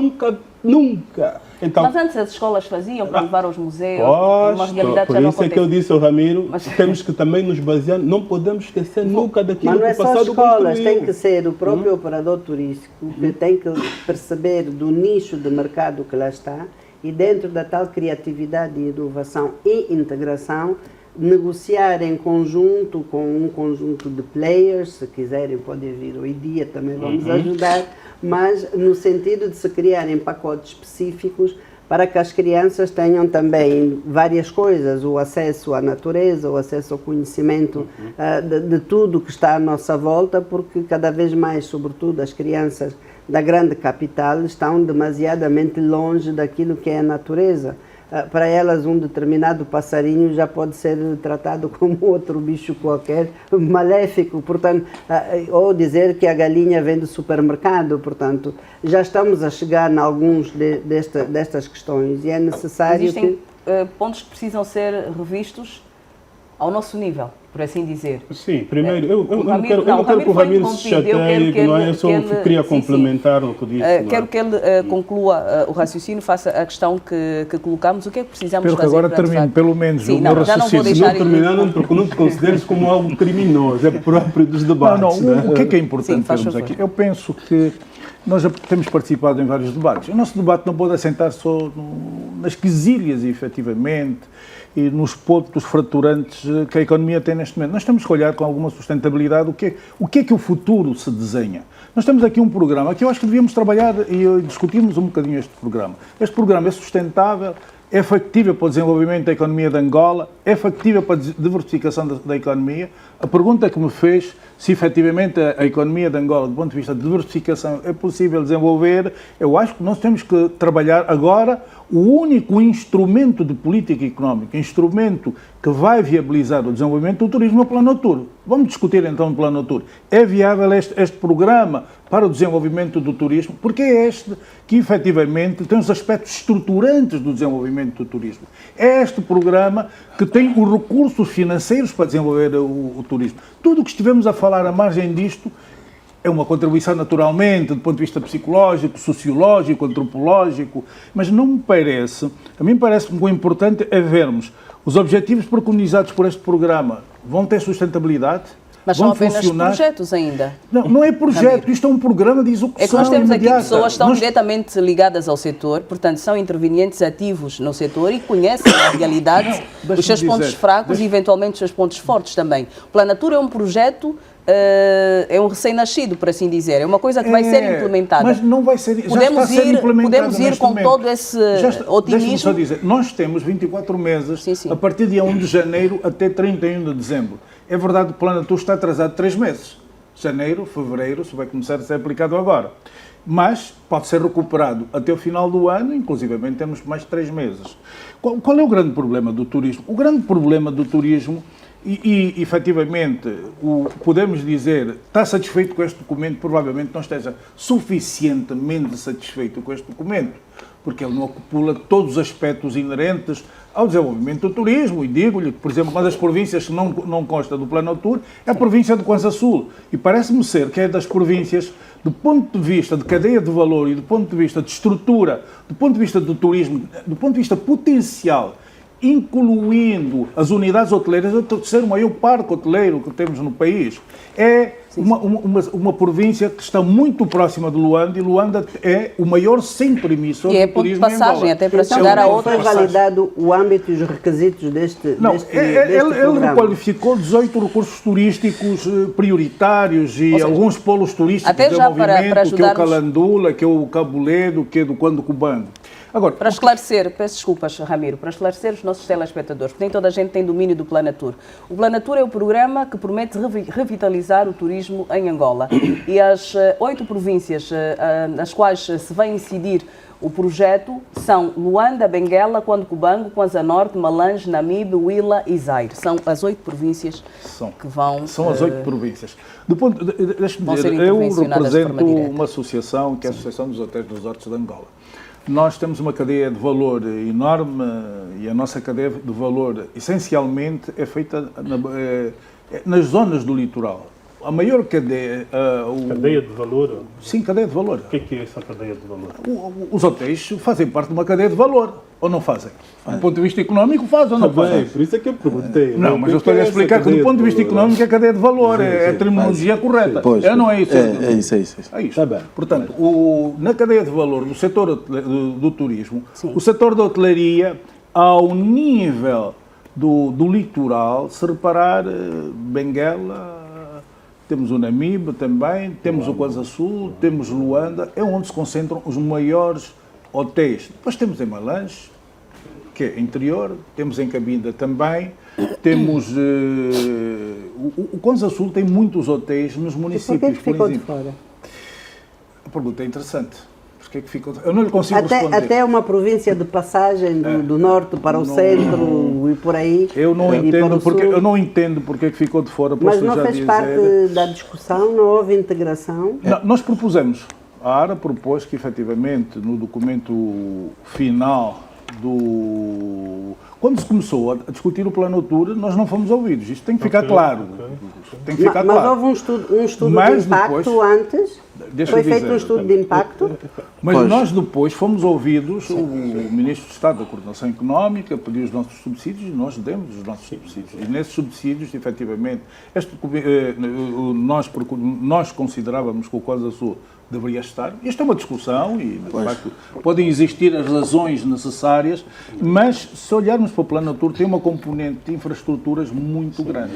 Nunca. Então, mas antes as escolas faziam para levar aos museus. Uma realidade por isso é que eu disse ao Ramiro, temos que também nos basear, não podemos esquecer nunca daquilo que o passado construiu. Mas não é só escolas, tem que ser o próprio operador turístico que tem que perceber do nicho de mercado que lá está e dentro da tal criatividade e inovação e integração, negociar em conjunto com um conjunto de players, se quiserem podem vir hoje dia, também vamos ajudar, mas no sentido de se criarem pacotes específicos para que as crianças tenham também várias coisas, o acesso à natureza, o acesso ao conhecimento de tudo que está à nossa volta, porque cada vez mais, sobretudo as crianças da grande capital, estão demasiadamente longe daquilo que é a natureza. Para elas um determinado passarinho já pode ser tratado como outro bicho qualquer, maléfico, portanto, ou dizer que a galinha vem do supermercado, portanto, já estamos a chegar em alguns destas questões e é necessário Existem pontos que precisam ser revistos ao nosso nível, por assim dizer. Sim, primeiro, eu não quero que o Ramiro se chateie, não é? Eu só queria complementar o que disse. Quero que ele conclua o raciocínio, faça a questão que colocamos. O que é que precisamos fazer? Agora termino, pelo menos, o meu raciocínio. Se não terminar, porque não te consideres como algo criminoso, é próprio dos debates. O que é importante termos aqui? Eu penso que nós já temos participado em vários debates. O nosso debate não pode assentar só nas quesilhas, efetivamente, e nos pontos fraturantes que a economia tem neste momento. Nós temos que olhar com alguma sustentabilidade o que é que o futuro se desenha. Nós temos aqui um programa que eu acho que devíamos trabalhar e discutirmos um bocadinho este programa. Este programa é sustentável, é factível para o desenvolvimento da economia de Angola, é factível para a diversificação da economia. A pergunta que me fez, se efetivamente a economia de Angola, do ponto de vista de diversificação, é possível desenvolver, eu acho que nós temos que trabalhar agora o único instrumento de política económica, instrumento que vai viabilizar o desenvolvimento do turismo é o Plano Tour. Vamos discutir então o Plano Tour. É viável este programa para o desenvolvimento do turismo? Porque é este que efetivamente tem os aspectos estruturantes do desenvolvimento do turismo. É este programa que tem os recursos financeiros para desenvolver o turismo. Tudo o que estivemos a falar à margem disto é uma contribuição naturalmente, do ponto de vista psicológico, sociológico, antropológico, mas não me parece, a mim parece-me que o importante é vermos os objetivos preconizados por este programa vão ter sustentabilidade, Mas vão são apenas funcionar. Projetos ainda. Não é projeto, isto é um programa de execução É que nós temos imediata. aqui pessoas que estão Nós- diretamente ligadas ao setor, portanto são intervenientes ativos no setor e conhecem a realidade, deixa-me os seus pontos dizer, fracos e eventualmente os seus pontos fortes também. O Planatura é um projeto, é um recém-nascido, por assim dizer, é uma coisa que vai ser implementada. Mas não vai ser, já Podemos está a ser ir- implementado podemos ir neste com momento. todo esse Deixa-me otimismo. só dizer, nós temos 24 meses, Sim, sim. a partir de dia 1 de janeiro até 31 de dezembro. É verdade que o Planatur está atrasado 3 meses. Janeiro, fevereiro, se vai começar a ser aplicado agora. Mas pode ser recuperado até o final do ano, inclusivamente temos mais 3 meses. Qual é o grande problema do turismo? O grande problema do turismo, e efetivamente, podemos dizer, está satisfeito com este documento, provavelmente não esteja suficientemente satisfeito com este documento, porque ele não acopula todos os aspectos inerentes ao desenvolvimento do turismo. E digo-lhe que, por exemplo, uma das províncias que não consta do Planatur é a província de Kwanza Sul. E parece-me ser que é das províncias, do ponto de vista de cadeia de valor e do ponto de vista de estrutura, do ponto de vista do turismo, do ponto de vista potencial, incluindo as unidades hoteleiras, é o terceiro maior parque hoteleiro que temos no país. É uma província que está muito próxima de Luanda, e Luanda é o maior centro emissor E é de ponto de turismo em passagem, Angola. até para Então, chegar a como outra foi validado o âmbito e os requisitos deste Ele programa? qualificou 18 recursos turísticos prioritários e seja, alguns polos turísticos até de já para desenvolvimento, que é o ajudarmos- Calandula, que é o Cabuledo, que é do Quando Cubango. Agora, Para esclarecer, peço desculpas, Ramiro, para esclarecer os nossos telespectadores, porque nem toda a gente tem domínio do Planatur. O Planatur é o programa que promete revitalizar o turismo em Angola. E as 8 províncias nas quais se vai incidir o projeto são Luanda, Benguela, Quando Cubango, Kwanza Norte, Malange, Namibe, Huila e Zaire. São as 8 províncias que vão... São as 8 províncias. Deixa-me vão dizer, ser eu intervencionadas de forma represento direta. uma associação, que é a Associação dos Hotéis dos Resorts de Angola. Nós temos uma cadeia de valor enorme e a nossa cadeia de valor, essencialmente, é feita nas zonas do litoral. A maior cadeia... Cadeia de valor? Sim, cadeia de valor. O que é essa cadeia de valor? Os hotéis fazem parte de uma cadeia de valor, ou não fazem? Do ponto de vista económico, fazem ou não fazem? Por isso é que eu perguntei. Não, mas eu estou a explicar que do ponto de vista económico é cadeia de valor, é a terminologia correta. Pois, Não é isso? É isso. É isto. Tá bem. Portanto, na cadeia de valor do setor do turismo, o setor da hotelaria, ao nível do litoral, se reparar, Benguela, temos o Namibe também, temos o Kwanza Sul, temos Luanda, é onde se concentram os maiores hotéis. Depois temos em Malange, que é interior, temos em Cabinda também, temos... o Kwanza Sul tem muitos hotéis nos E por municípios, que ficou de exemplo. fora? A pergunta é interessante. Porque é que ficou... Eu não lhe consigo Até, responder. até uma província de passagem do norte para o centro e por aí. Eu não e para entendo o porque sul. eu não entendo porque é que ficou de fora. Mas Posso não já fez dizer. parte da discussão, não houve integração. Não, nós propusemos. A ARA propôs que, efetivamente, no documento final quando se começou a discutir o Planatur, nós não fomos ouvidos. Isto tem que ficar claro. Tem que ficar Mas claro. houve um estudo Mas de impacto depois- antes? Deixa-me Foi feito dizer. um estudo de impacto? Mas Pois. nós depois fomos ouvidos, o Ministro de Estado da Coordenação Económica pediu os nossos subsídios e nós demos os nossos subsídios. E nesses subsídios, efetivamente, nós considerávamos que o Kwanza Sul deveria estar. Isto é uma discussão e, de facto, podem existir as razões necessárias, mas se olharmos para o Planatur, tem uma componente de infraestruturas muito grande.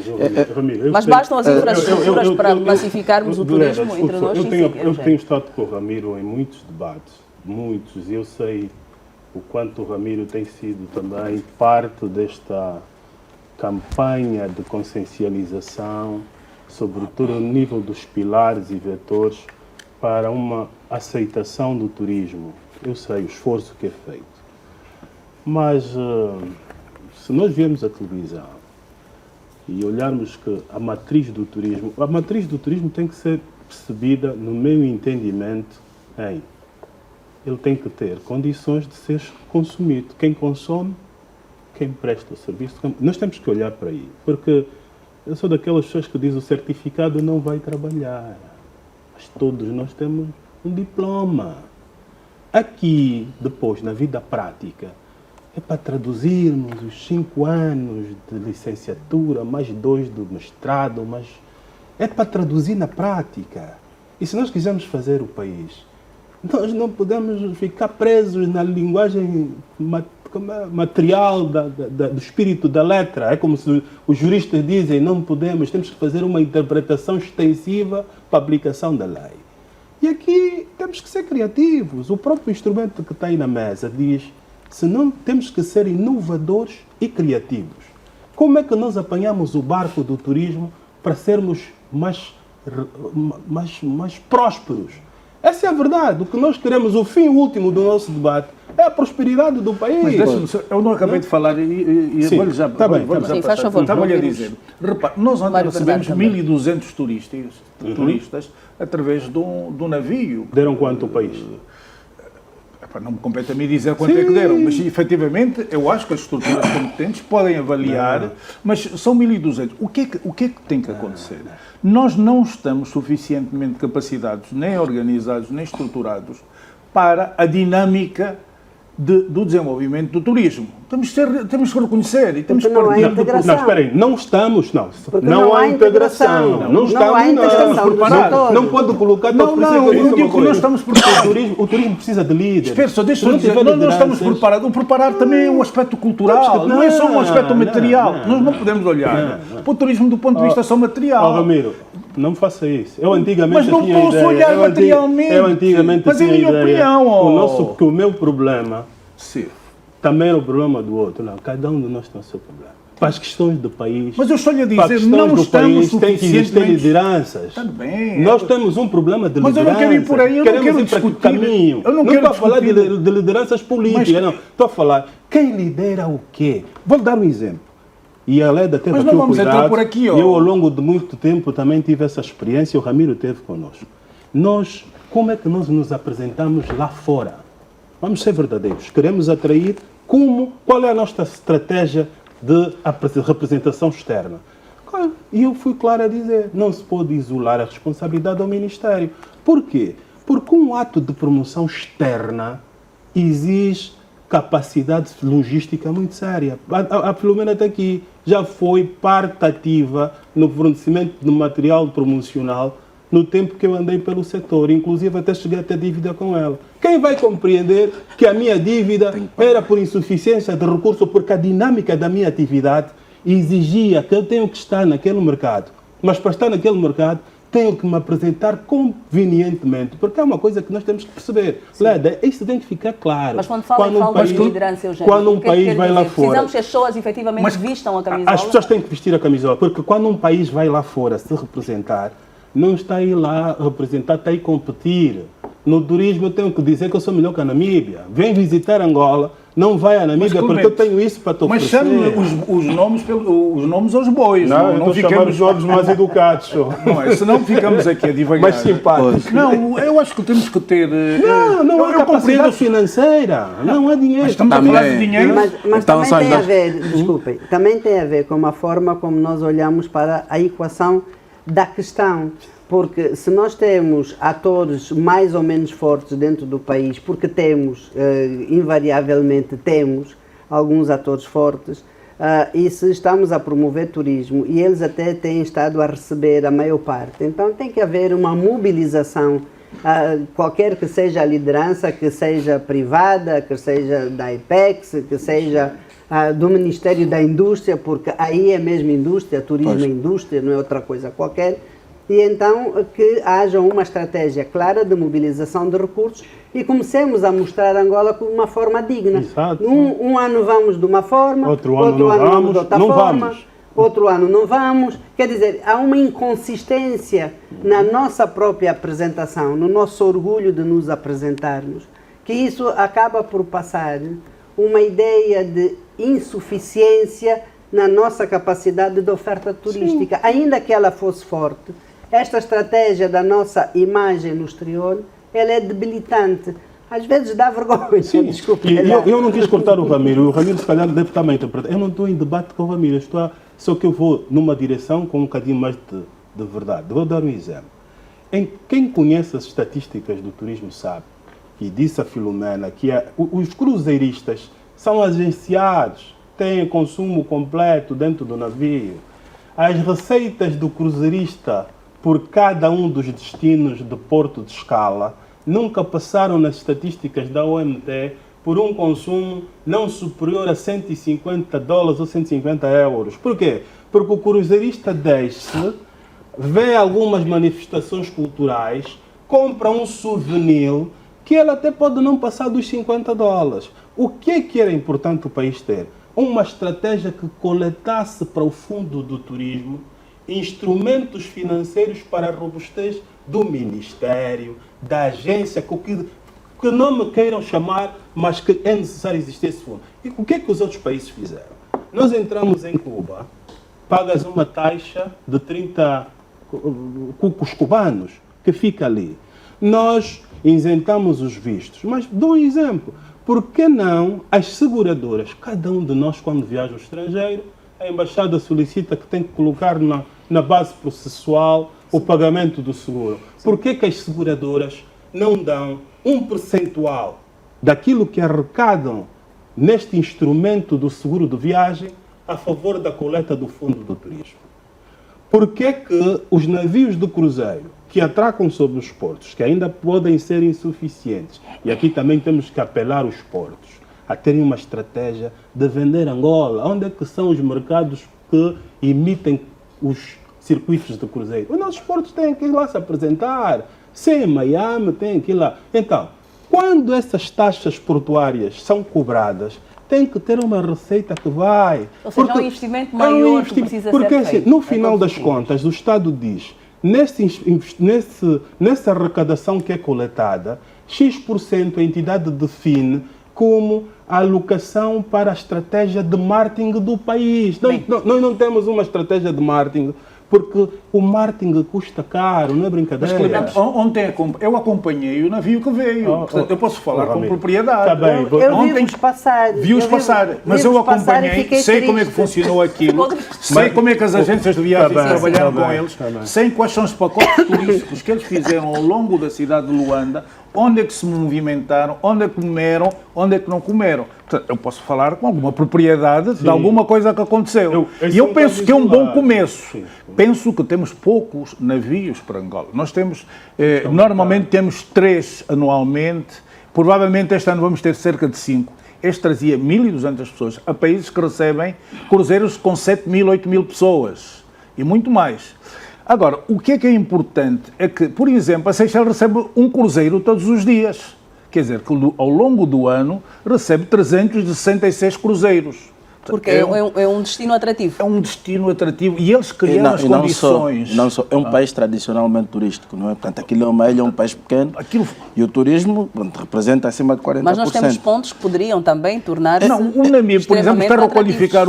Ramiro, eu Mas tenho- bastam as infraestruturas para massificarmos o Vilera, turismo desculpa, entre nós? eu Sim, tenho, sim, eu Eugénio. tenho estado com o Ramiro em muitos debates, muitos, e eu sei o quanto o Ramiro tem sido também parte desta campanha de consciencialização, sobretudo no nível dos pilares e vetores para uma aceitação do turismo. Eu sei o esforço que é feito. Mas se nós viermos à televisão e olharmos que a matriz do turismo tem que ser percebida, no meu entendimento, ele tem que ter condições de ser consumido. Quem consome, quem presta o serviço. Nós temos que olhar para aí, porque eu sou daquelas pessoas que dizem o certificado não vai trabalhar. mas todos nós temos um diploma. Aqui, depois, na vida prática, é para traduzirmos os 5 anos de licenciatura, mais 2 do mestrado, mas é para traduzir na prática. E se nós quisermos fazer o país, nós não podemos ficar presos na linguagem material do espírito da letra. É como se os juristas dizem, não podemos, temos que fazer uma interpretação extensiva para a aplicação da lei. E aqui temos que ser criativos. O próprio instrumento que está aí na mesa diz, se não temos que ser inovadores e criativos. Como é que nós apanhamos o barco do turismo para sermos mais prósperos? Essa é a verdade. O que nós queremos, o fim último do nosso debate, é a prosperidade do país. Mas deixa-me, eu não acabei de falar e vou-lhe já, tá bem, vou-lhe já sim, passar. faz favor, Estava-lhe a dizer. Repare, nós ontem Mário recebemos Bernardo 1.200 turistas através de um navio. Deram quanto o país? Não me compete a mim dizer quanto é que deram, mas efetivamente eu acho que as estruturas competentes podem avaliar, mas são 1.200. O que é que tem que acontecer? Nós não estamos suficientemente capacitados, nem organizados, nem estruturados para a dinâmica do desenvolvimento do turismo. Temos que reconhecer e temos que Porque não há partir. integração. Não, espera aí, não estamos, não. Porque Não há integração. Não Não há integração dos setores. Não pode colocar... Não, eu digo que nós estamos preparados. O turismo precisa de líderes. Espera, só deixa eu Se não dizer, tiver nós não estamos lideranças- preparados. O preparar também é um aspecto cultural, não é só um aspecto material. Nós não podemos olhar para o turismo do ponto de vista só material. Ramiro, não faça isso. Eu antigamente Mas não tinha posso ideia. olhar materialmente. Eu antigamente Mas é a tinha minha ideia. opinião, Que o meu problema Sim. também era o problema do outro. Não, cada um de nós tem o seu problema. Para as questões do país, Mas eu estou-lhe a para as dizer, questões não do estamos país, tem que existir suficientemente... lideranças. Tudo bem. Nós temos um problema de Mas eu liderança. não quero ir por aí, eu não Queremos quero ir para que discutir. caminho. Eu não não quero estou a falar discutir. de lideranças políticas, Mas- não. Estou a falar quem lidera o quê. Vou dar um exemplo. E a Leda teve Mas aqui não o vamos entrar cuidado. por aqui, ó. Eu, ao longo de muito tempo, também tive essa experiência. O Ramiro teve connosco. Nós, como é que nós nos apresentamos lá fora? Vamos ser verdadeiros. Queremos atrair qual é a nossa estratégia de representação externa? E eu fui claro a dizer, não se pode isolar a responsabilidade ao Ministério. Por quê? Porque um ato de promoção externa exige capacidade logística muito séria. A Filomena está aqui, já foi parte ativa no fornecimento de material promocional no tempo que eu andei pelo setor, inclusive até cheguei a ter dívida com ela. Quem vai compreender que a minha dívida era por insuficiência de recurso, porque a dinâmica da minha atividade exigia que eu tenho que estar naquele mercado, mas para estar naquele mercado tenho que me apresentar convenientemente, porque é uma coisa que nós temos que perceber. Leda, isso tem que ficar claro. Mas quando fala em falta de liderança, Eugênio, quando um o que é que país quer vai lá dizer? fora... Precisamos que as pessoas efetivamente vistam a camisola? As pessoas têm que vestir a camisola, porque quando um país vai lá fora se representar, não está aí lá a representar, está aí a competir. No turismo eu tenho que dizer que eu sou melhor que a Namíbia. Vem visitar Angola, não vai a Namíbia porque eu tenho isso para te oferecer. Mas chame os nomes aos bois. Não ficamos os nomes mais educados. Não é, senão ficamos aqui a divagar. Mais simpáticos. Não, eu acho que temos que ter... Não há capacidade financeira, não há dinheiro. Mas estamos a falar de dinheiro. Mas Então, também tem a ver, desculpem, também tem a ver com a forma como nós olhamos para a equação da questão. Porque se nós temos atores mais ou menos fortes dentro do país, porque temos, invariavelmente temos, alguns atores fortes, e se estamos a promover turismo, e eles até têm estado a receber a maior parte, então tem que haver uma mobilização, qualquer que seja a liderança, que seja privada, que seja da IPEX, que seja do Ministério da Indústria, porque aí é mesmo indústria, turismo é indústria, não é outra coisa qualquer. E então que haja uma estratégia clara de mobilização de recursos e comecemos a mostrar Angola como uma forma digna. Exato. Um ano vamos de uma forma, outro ano não vamos, de outra não forma, vamos. outro ano não vamos. Quer dizer, há uma inconsistência na nossa própria apresentação, no nosso orgulho de nos apresentarmos, que isso acaba por passar uma ideia de insuficiência na nossa capacidade de oferta turística. Sim. Ainda que ela fosse forte, esta estratégia da nossa imagem no exterior, ela é debilitante. Às vezes dá vergonha. Sim, desculpe. Eu não quis cortar o Ramiro. O Ramiro, se calhar, deve estar bem interpretado. Eu não estou em debate com o Ramiro. Só que eu vou numa direção com um bocadinho mais de verdade. Vou dar um exemplo. Quem conhece as estatísticas do turismo sabe, e disse a Filomena, que os cruzeiristas são agenciados, têm consumo completo dentro do navio. As receitas do cruzeirista por cada um dos destinos de porto de escala nunca passaram nas estatísticas da OMT por um consumo não superior a $150 ou 150 euros. Por quê? Porque o cruzeirista desce, vê algumas manifestações culturais, compra um souvenir que ele até pode não passar dos $50. O que é que era importante o país ter? Uma estratégia que coletasse para o fundo do turismo instrumentos financeiros para a robustez do Ministério, da agência, que não me queiram chamar, mas que é necessário existir esse fundo. E o que é que os outros países fizeram? Nós entramos em Cuba, pagas uma taxa de 30 cucos cubanos, que fica ali. Nós isentamos os vistos, mas dou um exemplo. Por que não as seguradoras? Cada um de nós, quando viaja ao estrangeiro, a embaixada solicita que tem que colocar na base processual o pagamento do seguro. Por que as seguradoras não dão um percentual daquilo que arrecadam neste instrumento do seguro de viagem a favor da coleta do fundo do turismo? Por que os navios de cruzeiro que atracam sobre os portos, que ainda podem ser insuficientes, e aqui também temos que apelar os portos a terem uma estratégia de vender Angola, onde é que são os mercados que emitem os circuitos de cruzeiro? Os nossos portos têm que ir lá se apresentar, sem Miami, tem que ir lá. Então, quando essas taxas portuárias são cobradas, tem que ter uma receita que vai. Ou seja, é um investimento maior que precisa ser feito. Porque no final das contas, o Estado diz, nessa arrecadação que é coletada, X% a entidade define como a alocação para a estratégia de marketing do país. Nós não temos uma estratégia de marketing, porque o marketing custa caro, não é brincadeira. Mas, Clemente, ontem eu acompanhei o navio que veio. Portanto, eu posso falar com propriedade. Tá bem, eu vi-os passar. Vi-os passar, mas eu acompanhei, sei como é que funcionou aquilo, sei como é que as agências de viagens trabalharam com eles, sei quais são os pacotes turísticos que eles fizeram ao longo da cidade de Luanda, onde é que se movimentaram, onde é que comeram, onde é que não comeram. Portanto, eu posso falar com alguma propriedade de alguma coisa que aconteceu. E eu penso que é um bom começo. Penso que temos poucos navios para Angola. Nós temos, normalmente temos 3 anualmente, provavelmente este ano vamos ter cerca de 5. Este trazia 1.200 pessoas a países que recebem cruzeiros com 7.000, 8.000 pessoas e muito mais. Agora, o que é importante é que, por exemplo, a Seychelles recebe um cruzeiro todos os dias. Quer dizer, que ao longo do ano recebe 366 cruzeiros. Porque é um destino atrativo. É um destino atrativo e eles criam as condições. Não só, é um país tradicionalmente turístico, não é? Portanto, aquilo é uma ilha, é um país pequeno e o turismo representa acima de 40%. Mas nós temos pontos que poderiam também tornar-se. Não, o Namib, por exemplo, está a requalificar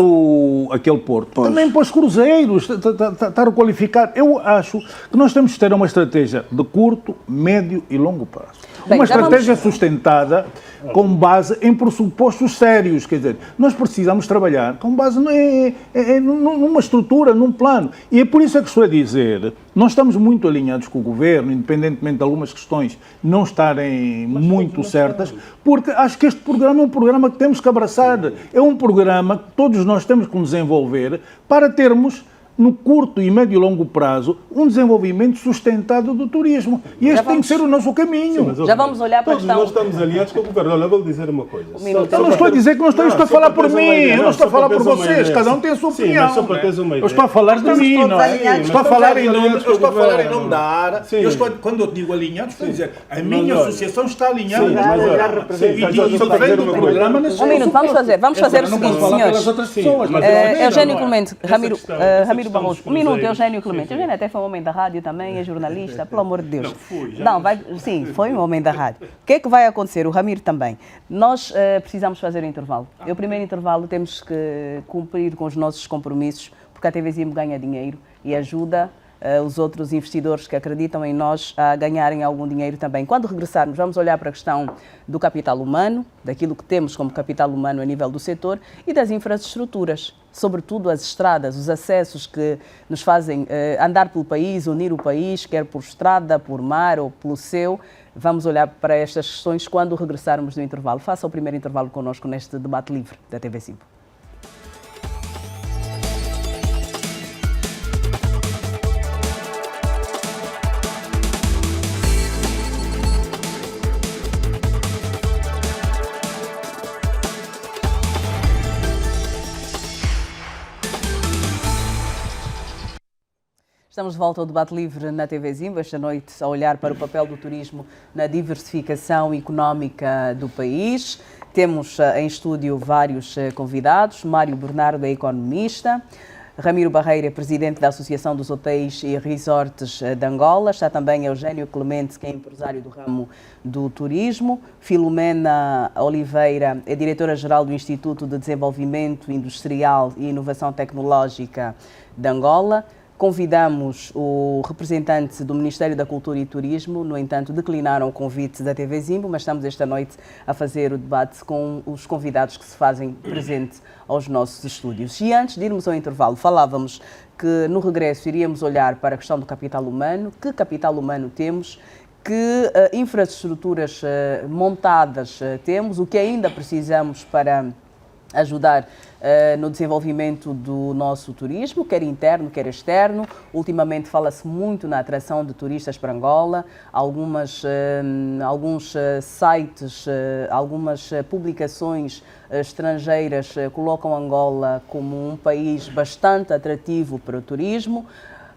aquele porto. Pois. Também para os cruzeiros, está a requalificar. Eu acho que nós temos que ter uma estratégia de curto, médio e longo prazo. Bem, uma estratégia sustentada com base em pressupostos sérios. Quer dizer, nós precisamos trabalhar com base numa estrutura, num plano. E é por isso que estou a dizer, nós estamos muito alinhados com o Governo, independentemente de algumas questões não estarem muito certas, porque acho que este programa é um programa que temos que abraçar. É um programa que todos nós temos que nos desenvolver para termos, no curto e médio e longo prazo, um desenvolvimento sustentado do turismo. E este tem que ser o nosso caminho. Sim, já vamos olhar para a questão. Nós estamos alinhados com o Governo. Olha, vou dizer uma coisa. Eu não estou a dizer que não estou a falar por mim, eu não estou a falar por vocês, cada um tem a sua opinião. Sim, mas só para teres uma ideia. Eu estou a falar de mim, não é? Estou a falar em nome da ARA. Quando eu digo alinhados, estou a dizer, a minha associação está alinhada. E defende o programa nesse vamos fazer o seguinte, senhores. Eugênio Clemente, Ramiro Barroso. Um minuto, Eugênio Clemente. Eugênio até foi um homem da rádio também, é jornalista, pelo amor de Deus. Sim, foi um homem da rádio. O que é que vai acontecer? O Ramiro também. Nós precisamos fazer um intervalo. O primeiro intervalo temos que cumprir com os nossos compromissos, porque a TV Zimbo ganha dinheiro e ajuda os outros investidores que acreditam em nós a ganharem algum dinheiro também. Quando regressarmos, vamos olhar para a questão do capital humano, daquilo que temos como capital humano a nível do setor e das infraestruturas, sobretudo as estradas, os acessos que nos fazem andar pelo país, unir o país, quer por estrada, por mar ou pelo céu. Vamos olhar para estas questões quando regressarmos do intervalo. Faça o primeiro intervalo connosco neste debate livre da TV5. Estamos de volta ao debate livre na TV Zimbo, esta noite a olhar para o papel do turismo na diversificação económica do país. Temos em estúdio vários convidados. Mário Bernardo é economista, Ramiro Barreira é presidente da Associação dos Hotéis e Resorts de Angola, está também Eugênio Clemente, que é empresário do ramo do turismo, Filomena Oliveira é diretora-geral do Instituto de Desenvolvimento Industrial e Inovação Tecnológica de Angola. Convidamos o representante do Ministério da Cultura e Turismo, no entanto, declinaram o convite da TV Zimbo, mas estamos esta noite a fazer o debate com os convidados que se fazem presente aos nossos estúdios. E antes de irmos ao intervalo, falávamos que no regresso iríamos olhar para a questão do capital humano, que capital humano temos, que infraestruturas montadas temos, o que ainda precisamos para ajudar no desenvolvimento do nosso turismo, quer interno, quer externo. Ultimamente fala-se muito na atração de turistas para Angola. Alguns sites, algumas publicações estrangeiras colocam Angola como um país bastante atrativo para o turismo.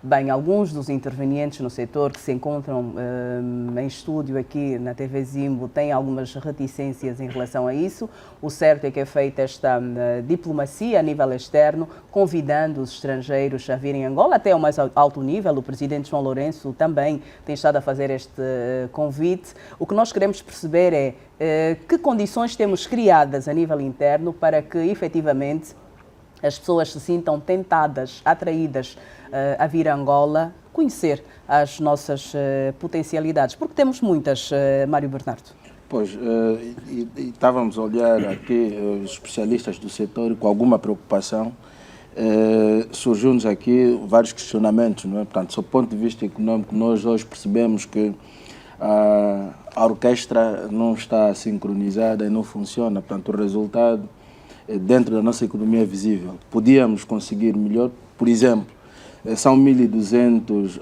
Bem, alguns dos intervenientes no setor que se encontram em estúdio aqui na TV Zimbo têm algumas reticências em relação a isso. O certo é que é feita esta diplomacia a nível externo, convidando os estrangeiros a virem a Angola até ao mais alto nível. O presidente João Lourenço também tem estado a fazer este convite. O que nós queremos perceber é que condições temos criadas a nível interno para que, efetivamente, as pessoas se sintam tentadas, atraídas a vir a Angola, conhecer as nossas potencialidades, porque temos muitas, Mário Bernardo. Pois, e estávamos a olhar aqui os especialistas do setor e com alguma preocupação surgiu-nos aqui vários questionamentos, não é? Portanto, do ponto de vista econômico, nós hoje percebemos que a orquestra não está sincronizada e não funciona, portanto, o resultado dentro da nossa economia é visível. Podíamos conseguir melhor, por exemplo, são 1.200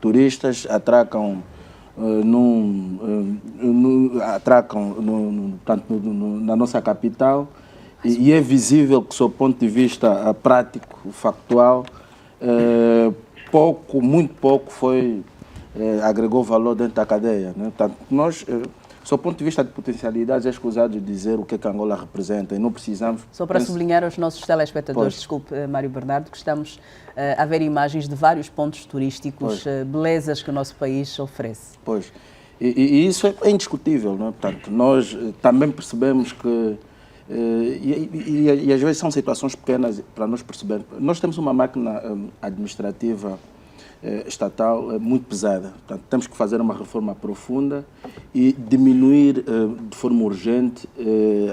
turistas, atracam na nossa capital e é visível que, do ponto de vista prático, factual, muito pouco agregou valor dentro da cadeia, né? Portanto, nós, do ponto de vista de potencialidades, é escusado de dizer o que a Angola representa e não precisamos... Só para sublinhar aos nossos telespectadores, desculpe, Mário Bernardo, que estamos a ver imagens de vários pontos turísticos, belezas que o nosso país oferece. Pois, e isso é indiscutível, não é? Portanto, nós também percebemos que, e às vezes são situações pequenas para nós percebermos, nós temos uma máquina administrativa estatal muito pesada. Portanto, temos que fazer uma reforma profunda e diminuir de forma urgente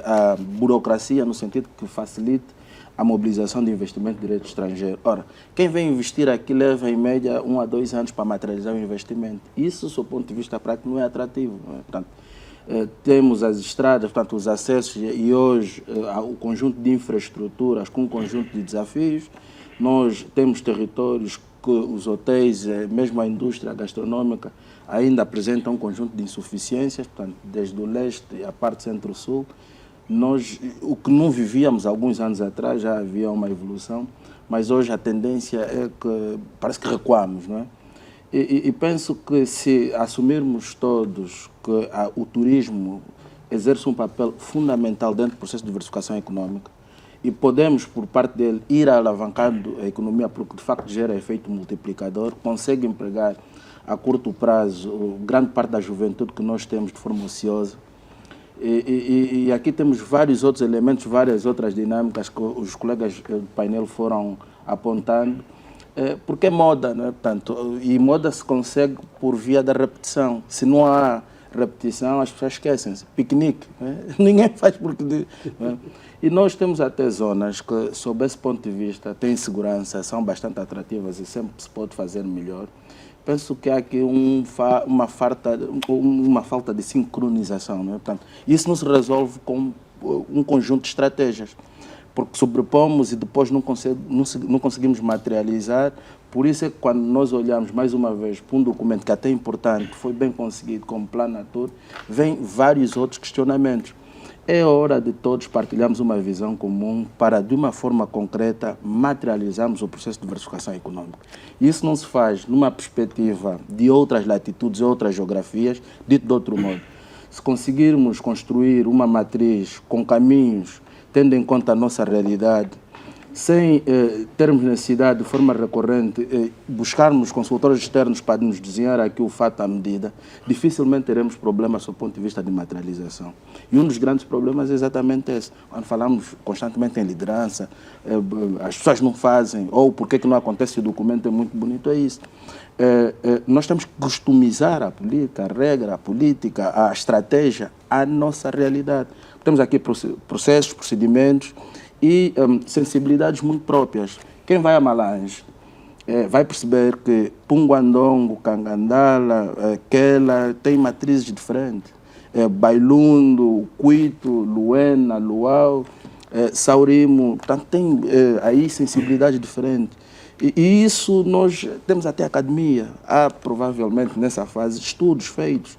a burocracia, no sentido que facilite a mobilização de investimento direto estrangeiro. Ora, quem vem investir aqui leva em média 1 a 2 anos para materializar o investimento. Isso, do ponto de vista prático, não é atrativo, não é? Portanto, temos as estradas, portanto, os acessos e hoje o conjunto de infraestruturas com um conjunto de desafios. Nós temos territórios que os hotéis, mesmo a indústria gastronômica, ainda apresentam um conjunto de insuficiências, portanto, desde o leste à parte centro-sul. O que não vivíamos alguns anos atrás, já havia uma evolução, mas hoje a tendência é que parece que recuamos, não é? E penso que se assumirmos todos que o turismo exerce um papel fundamental dentro do processo de diversificação econômica, e podemos, por parte dele, ir alavancando a economia, porque de facto gera efeito multiplicador, consegue empregar a curto prazo grande parte da juventude que nós temos de forma ociosa. E aqui temos vários outros elementos, várias outras dinâmicas que os colegas do painel foram apontando. porque é moda, não é? Portanto, e moda se consegue por via da repetição. Se não há repetição, as pessoas esquecem-se. Piquenique, ninguém faz porque... E nós temos até zonas que, sob esse ponto de vista, têm segurança, são bastante atrativas e sempre se pode fazer melhor. Penso que há aqui uma falta de sincronização, não é? Portanto, isso não se resolve com um conjunto de estratégias, porque sobrepomos e depois não conseguimos materializar. Por isso é que quando nós olhamos mais uma vez para um documento que até é importante, que foi bem conseguido como Plano Natura, vem vários outros questionamentos. É hora de todos partilharmos uma visão comum para, de uma forma concreta, materializarmos o processo de diversificação econômica. Isso não se faz numa perspectiva de outras latitudes, outras geografias, dito de outro modo. Se conseguirmos construir uma matriz com caminhos, tendo em conta a nossa realidade, sem termos necessidade de forma recorrente, buscarmos consultores externos para nos desenhar aqui o fato à medida, dificilmente teremos problemas do ponto de vista de materialização. E um dos grandes problemas é exatamente esse. Quando falamos constantemente em liderança, as pessoas não fazem, ou por que não acontece, o documento é muito bonito, é isso. Nós temos que customizar a política, a regra, a política, a estratégia, à nossa realidade. Temos aqui processos, procedimentos, e sensibilidades muito próprias. Quem vai a Malange vai perceber que Punguandongo, Cangandala, Quela tem matrizes diferentes. Bailundo, Cuito, Luena, Luau, Saurimo, portanto tem aí sensibilidades diferentes. E isso nós temos até academia. Há provavelmente nessa fase estudos feitos.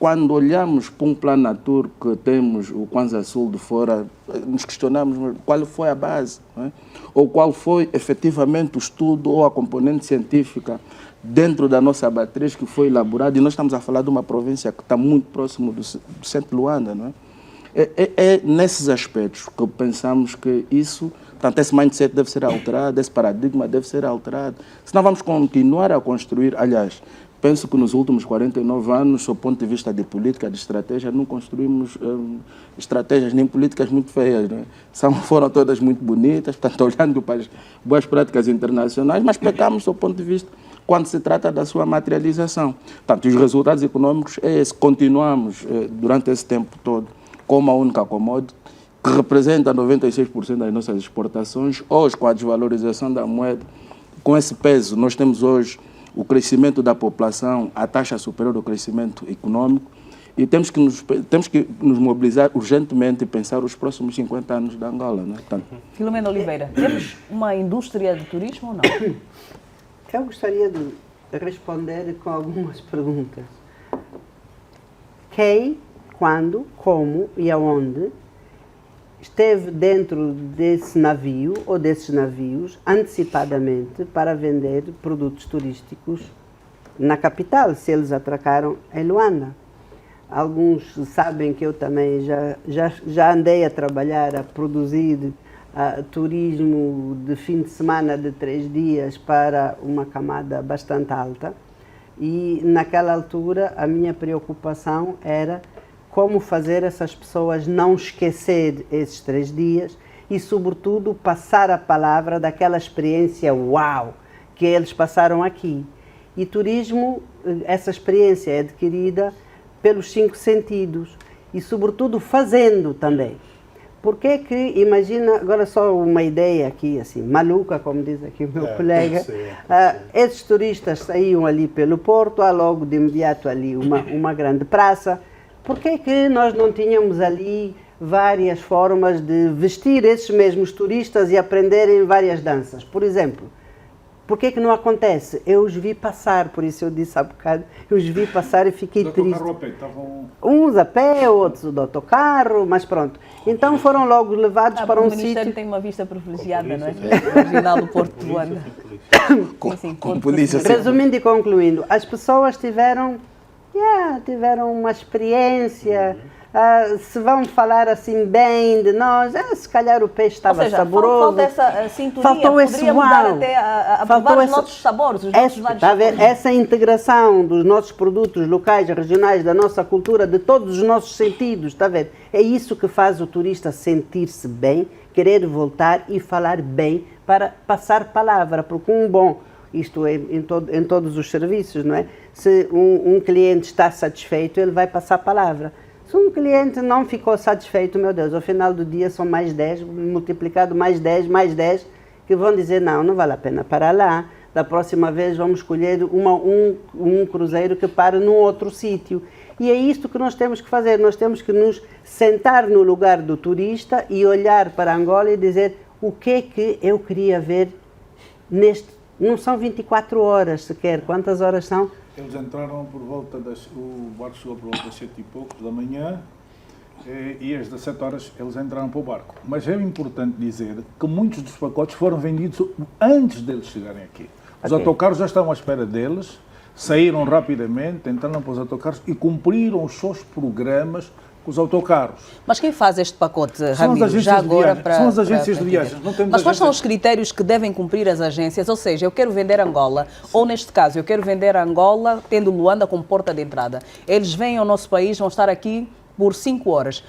Quando olhamos para um Plano Natura que temos o Kwanza Sul de fora, nos questionamos qual foi a base, não é? Ou qual foi efetivamente o estudo ou a componente científica dentro da nossa matriz que foi elaborada. E nós estamos a falar de uma província que está muito próximo do centro de Luanda, não é? É nesses aspectos que pensamos que isso, portanto, esse mindset deve ser alterado, esse paradigma deve ser alterado. Senão vamos continuar a construir, aliás, penso que nos últimos 49 anos, do ponto de vista de política, de estratégia, não construímos estratégias nem políticas muito feias, não é? Foram todas muito bonitas, portanto, olhando para as boas práticas internacionais, mas pecamos do ponto de vista quando se trata da sua materialização. Portanto, os resultados econômicos é esse. Continuamos, durante esse tempo todo, com uma única commodity, que representa 96% das nossas exportações. Hoje, com a desvalorização da moeda, com esse peso, nós temos hoje o crescimento da população, a taxa superior ao crescimento econômico, e temos que nos mobilizar urgentemente e pensar os próximos 50 anos da Angola. Não é? Portanto, Filomena Oliveira, temos uma indústria de turismo ou não? Eu gostaria de responder com algumas perguntas. Quem, quando, como e aonde esteve dentro desse navio ou desses navios antecipadamente para vender produtos turísticos na capital, se eles atracaram em Luanda. Alguns sabem que eu também já andei a trabalhar, a produzir turismo de fim de semana de 3 dias para uma camada bastante alta, e naquela altura a minha preocupação era como fazer essas pessoas não esquecer esses 3 dias e, sobretudo, passar a palavra daquela experiência uau que eles passaram aqui. E turismo, essa experiência é adquirida pelos 5 sentidos e, sobretudo, fazendo também. Porque que, imagina, agora só uma ideia aqui, assim, maluca, como diz aqui o meu colega, esses turistas saíam ali pelo porto, há logo de imediato ali uma grande praça. Por que nós não tínhamos ali várias formas de vestir esses mesmos turistas e aprenderem várias danças? Por exemplo, por que não acontece? Eu os vi passar, por isso eu disse há bocado, eu os vi passar e fiquei triste. Uns a pé, outros do autocarro, mas pronto. Então foram logo levados para um sítio... O Ministério tem uma vista privilegiada, não é? Original do Porto de Luanda. Com polícia. Resumindo e concluindo, as pessoas tiveram uma experiência se vão falar assim bem de nós, se calhar o peixe estava saboroso. Falta essa sintonia, Faltou esse poderíamos dar até a provar os nossos sabores, os nossos vários sabores. Essa integração dos nossos produtos locais, regionais, da nossa cultura, de todos os nossos sentidos, está a ver? É isso que faz o turista sentir-se bem, querer voltar e falar bem para passar palavra, porque isto é em todos os serviços, não é? Se um cliente está satisfeito, ele vai passar palavra. Se um cliente não ficou satisfeito, meu Deus, ao final do dia são mais 10, multiplicado mais 10, que vão dizer, não vale a pena parar lá, da próxima vez vamos escolher um cruzeiro que pare num outro sítio. E é isto que nós temos que fazer, nós temos que nos sentar no lugar do turista e olhar para Angola e dizer o que é que eu queria ver não são 24 horas sequer, quantas horas são? Eles entraram por volta o barco chegou por volta das 7 e poucos da manhã e às 17 horas eles entraram para o barco. Mas é importante dizer que muitos dos pacotes foram vendidos antes deles chegarem aqui. Os autocarros já estavam à espera deles, saíram rapidamente, entraram para os autocarros e cumpriram os seus programas com os autocarros. Mas quem faz este pacote, Ramiro, já agora para... São as agências de viagens. Mas quais são os critérios que devem cumprir as agências? Ou seja, eu quero vender Angola, ou neste caso, eu quero vender Angola tendo Luanda como porta de entrada. Eles vêm ao nosso país, vão estar aqui por 5 horas.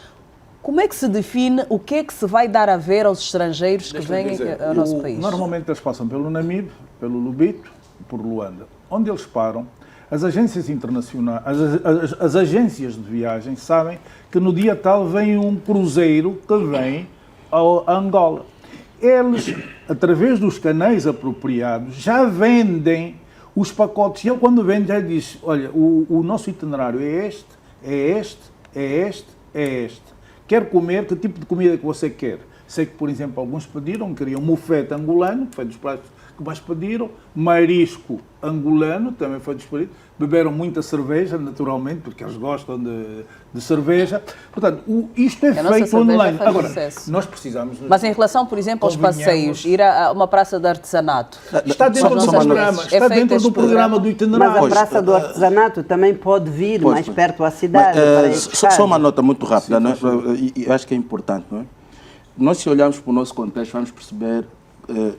Como é que se define o que é que se vai dar a ver aos estrangeiros que vêm ao nosso país? Normalmente eles passam pelo Namibe, pelo Lubito, por Luanda. Onde eles param, as agências internacionais, as agências de viagem sabem que no dia tal vem um cruzeiro que vem a Angola. Eles, através dos canais apropriados, já vendem os pacotes. E ele, quando vende, já diz, olha, o nosso itinerário é este, é este, é este, é este. Quer comer, que tipo de comida que você quer? Sei que, por exemplo, alguns queriam mufete angolano, que foi dos pratos que mais pediram, marisco angolano, também foi disponido, beberam muita cerveja, naturalmente, porque eles gostam de cerveja. Portanto, isto é feito online. Agora, nós precisamos... Mas em relação, por exemplo, aos passeios, ir a uma praça de artesanato... Está dentro do programa, está dentro do programa do itinerário. Mas a praça do artesanato também pode vir mais perto à cidade. Só uma nota muito rápida, não é? E acho que é importante, não é? Nós, se olharmos para o nosso contexto, vamos perceber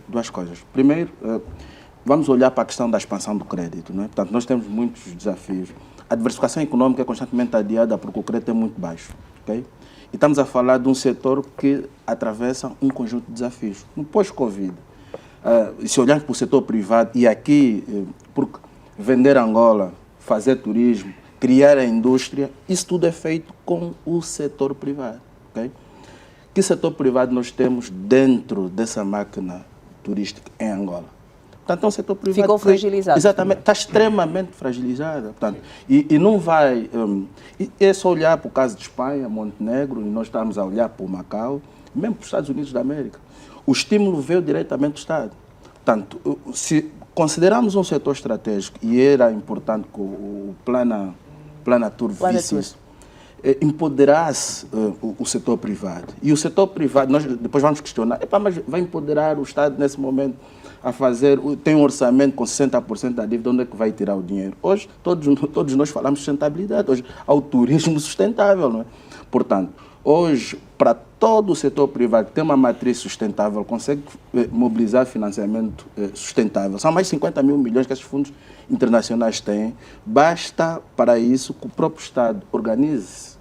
duas coisas. Primeiro, vamos olhar para a questão da expansão do crédito, não é? Portanto, nós temos muitos desafios. A diversificação econômica é constantemente adiada porque o crédito é muito baixo, ok? E estamos a falar de um setor que atravessa um conjunto de desafios. No pós-Covid, se olharmos para o setor privado, e aqui, porque vender Angola, fazer turismo, criar a indústria, isso tudo é feito com o setor privado, ok? Que setor privado nós temos dentro dessa máquina turística em Angola? Portanto, é um setor privado... Ficou fragilizado. Exatamente, está extremamente fragilizado. Portanto, e não vai... é só olhar para o caso de Espanha, Montenegro, e nós estamos a olhar para o Macau, mesmo para os Estados Unidos da América. O estímulo veio diretamente do Estado. Portanto, se considerarmos um setor estratégico, e era importante que o Planatur visse isso, empoderasse o setor privado. E o setor privado, nós depois vamos questionar, mas vai empoderar o Estado nesse momento a fazer, tem um orçamento com 60% da dívida, onde é que vai tirar o dinheiro? Hoje, todos nós falamos de sustentabilidade, hoje há o turismo sustentável, não é? Portanto, hoje, para todo o setor privado que tem uma matriz sustentável, consegue mobilizar financiamento sustentável. São mais de 50 mil milhões que esses fundos internacionais têm. Basta, para isso, que o próprio Estado organiza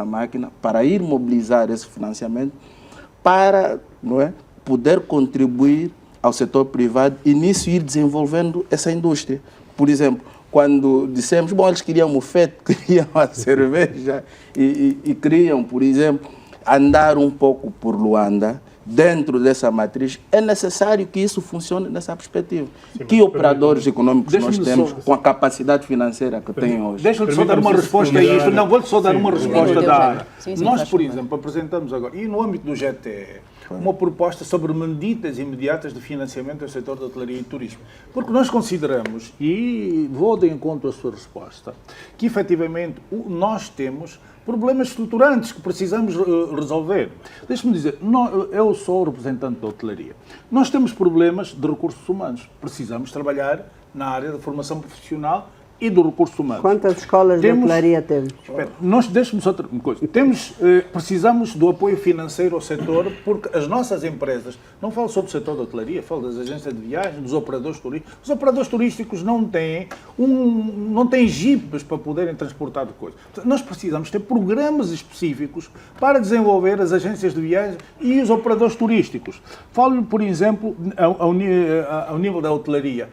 a máquina para ir mobilizar esse financiamento para, não é, poder contribuir ao setor privado e nisso ir desenvolvendo essa indústria. Por exemplo, quando dissemos, eles queriam mufete, queriam a cerveja e queriam, por exemplo, andar um pouco por Luanda, dentro dessa matriz, é necessário que isso funcione nessa perspectiva. Sim, que operadores econômicos nós temos com a capacidade financeira que têm hoje? Deixa-me só dar uma resposta a isto. Não, vou-lhe só dar uma resposta da área. Nós, por exemplo, apresentamos agora, e no âmbito do GTE, uma proposta sobre medidas imediatas de financiamento do setor da hotelaria e turismo. Porque nós consideramos, e vou de encontro à sua resposta, que efetivamente nós temos problemas estruturantes que precisamos resolver. Deixe-me dizer, eu sou representante da hotelaria. Nós temos problemas de recursos humanos. Precisamos trabalhar na área da formação profissional e do recurso humano. Quantas escolas de hotelaria temos? Espera, deixe-me só outra coisa. Precisamos do apoio financeiro ao setor, porque as nossas empresas, não falo sobre o setor da hotelaria, falo das agências de viagem, dos operadores turísticos. Os operadores turísticos não têm jipes para poderem transportar coisas. Nós precisamos ter programas específicos para desenvolver as agências de viagem e os operadores turísticos. Falo, por exemplo, ao nível da hotelaria.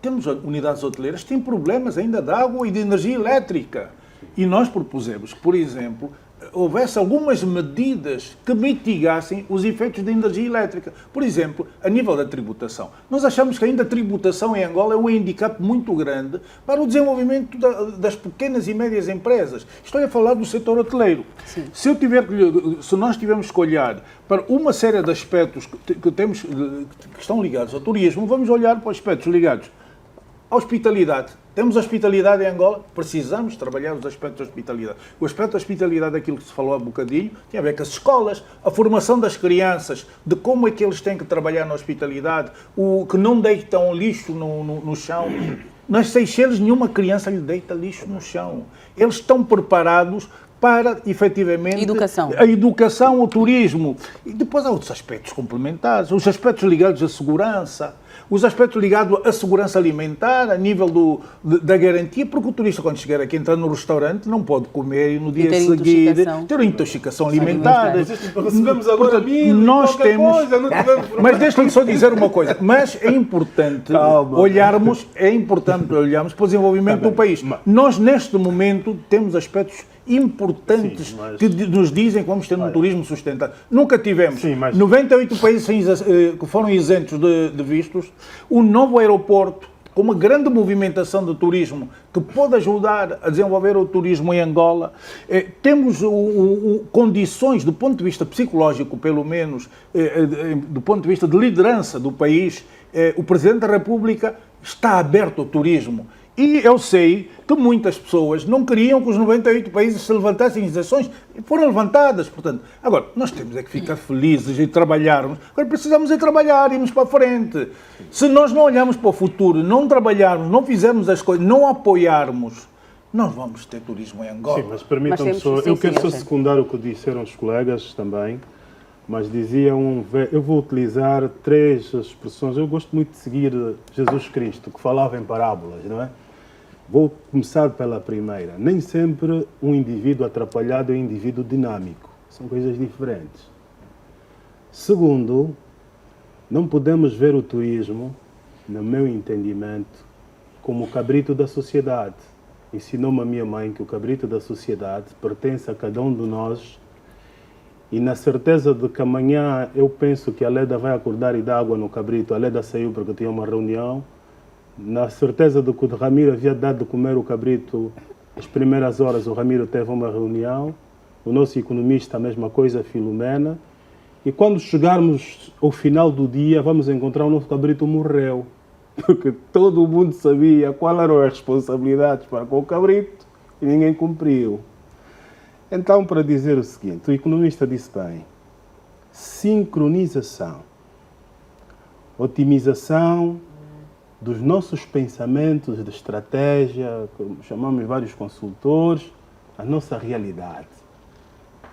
Temos unidades hoteleiras que têm problemas ainda de água e de energia elétrica. E nós propusemos que, por exemplo, houvesse algumas medidas que mitigassem os efeitos da energia elétrica. Por exemplo, a nível da tributação. Nós achamos que ainda a tributação em Angola é um handicap muito grande para o desenvolvimento das pequenas e médias empresas. Estou a falar do setor hoteleiro. Se nós tivermos que olhar para uma série de aspectos que estão ligados ao turismo, vamos olhar para os aspectos ligados à hospitalidade. Temos hospitalidade em Angola, precisamos trabalhar os aspectos da hospitalidade. O aspecto da hospitalidade, aquilo que se falou há bocadinho, tem a ver com as escolas, a formação das crianças, de como é que eles têm que trabalhar na hospitalidade, que não deitam lixo no chão. Nas Seychelles, nenhuma criança lhe deita lixo no chão. Eles estão preparados para, efetivamente, a educação, o turismo. E depois há outros aspectos complementares, os aspectos ligados à segurança, os aspectos ligados à segurança alimentar, a nível da garantia, porque o turista, quando chegar aqui, entrar no restaurante, não pode comer e no dia seguinte ter uma intoxicação alimentar. Recebemos agora nós temos, mas deixa-me só dizer uma coisa, mas é importante olharmos para o desenvolvimento do país. Nós, neste momento, temos aspectos importantes que nos dizem que vamos ter um turismo sustentável. Nunca tivemos. 98 países que foram isentos de vistos, um novo aeroporto com uma grande movimentação de turismo que pode ajudar a desenvolver o turismo em Angola. Temos condições, do ponto de vista psicológico, pelo menos, do ponto de vista de liderança do país, o Presidente da República está aberto ao turismo. E eu sei que muitas pessoas não queriam que os 98 países se levantassem isenções e foram levantadas. Portanto, agora, nós temos é que ficar felizes e trabalharmos. Agora, precisamos é trabalhar, irmos para a frente. Se nós não olharmos para o futuro, não trabalharmos, não fizermos as coisas, não apoiarmos, nós vamos ter turismo em Angola. Sim, mas permitam-me só, eu quero só secundar o que disseram os colegas também, mas diziam, eu vou utilizar 3 expressões. Eu gosto muito de seguir Jesus Cristo, que falava em parábolas, não é? Vou começar pela primeira. Nem sempre um indivíduo atrapalhado é um indivíduo dinâmico. São coisas diferentes. Segundo, não podemos ver o turismo, no meu entendimento, como o cabrito da sociedade. Ensinou-me a minha mãe que o cabrito da sociedade pertence a cada um de nós, e na certeza de que amanhã eu penso que a Leda vai acordar e dar água no cabrito. A Leda saiu porque tinha uma reunião. Na certeza de que o Ramiro havia dado de comer o cabrito, as primeiras horas o Ramiro teve uma reunião. O nosso economista, a mesma coisa, Filomena. E quando chegarmos ao final do dia, vamos encontrar o nosso cabrito morreu. Porque todo mundo sabia quais eram as responsabilidades para com o cabrito e ninguém cumpriu. Então, para dizer o seguinte, o economista disse bem: sincronização, otimização dos nossos pensamentos de estratégia, como chamamos vários consultores, a nossa realidade.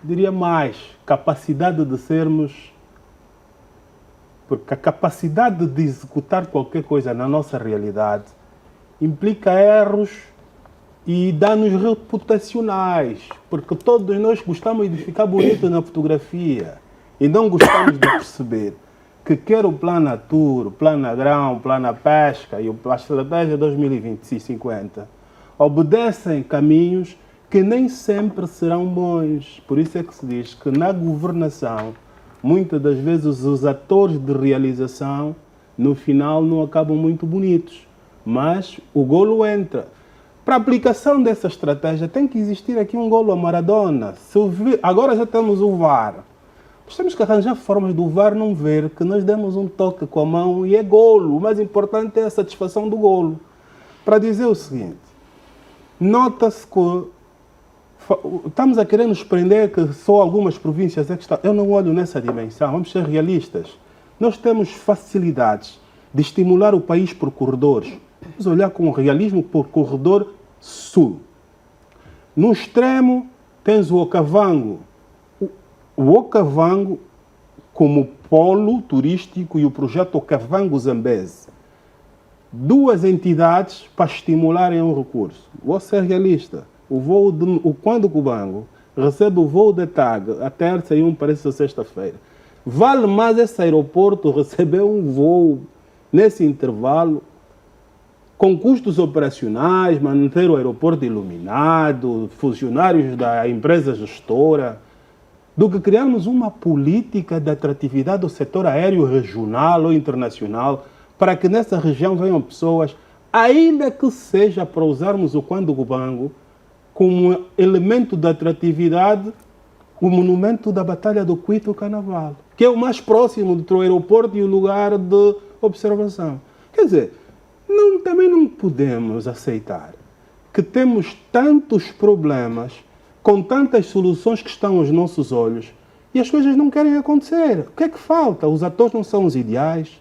Diria mais, capacidade de sermos, porque a capacidade de executar qualquer coisa na nossa realidade implica erros e danos reputacionais, porque todos nós gostamos de ficar bonito na fotografia e não gostamos de perceber que quer o Plano Natura, o Plano Agrão, o Plano Pesca e a Estratégia 2050 obedecem caminhos que nem sempre serão bons. Por isso é que se diz que na governação, muitas das vezes os atores de realização, no final, não acabam muito bonitos, mas o golo entra. Para a aplicação dessa estratégia tem que existir aqui um golo a Maradona. Agora já temos o VAR. Nós temos que arranjar formas do VAR não ver que nós demos um toque com a mão e é golo. O mais importante é a satisfação do golo. Para dizer o seguinte, nota-se que estamos a querer nos prender que só algumas províncias é que estão. Eu não olho nessa dimensão, vamos ser realistas. Nós temos facilidades de estimular o país por corredores. Vamos olhar com realismo para o corredor sul. No extremo, tens o Okavango. O Okavango como polo turístico e o projeto Okavango Zambeze. Duas entidades para estimularem um recurso. Vou ser realista. O Quando Cubango recebe o voo de TAG, a terça e parece a sexta-feira. Vale mais esse aeroporto receber um voo nesse intervalo, com custos operacionais, manter o aeroporto iluminado, funcionários da empresa gestora, do que criarmos uma política de atratividade do setor aéreo regional ou internacional para que nessa região venham pessoas, ainda que seja para usarmos o Quando Cubango como elemento de atratividade, o monumento da Batalha do Cuito Carnaval, que é o mais próximo do aeroporto e o lugar de observação. Quer dizer, também não podemos aceitar que temos tantos problemas com tantas soluções que estão aos nossos olhos e as coisas não querem acontecer. O que é que falta? Os atores não são os ideais,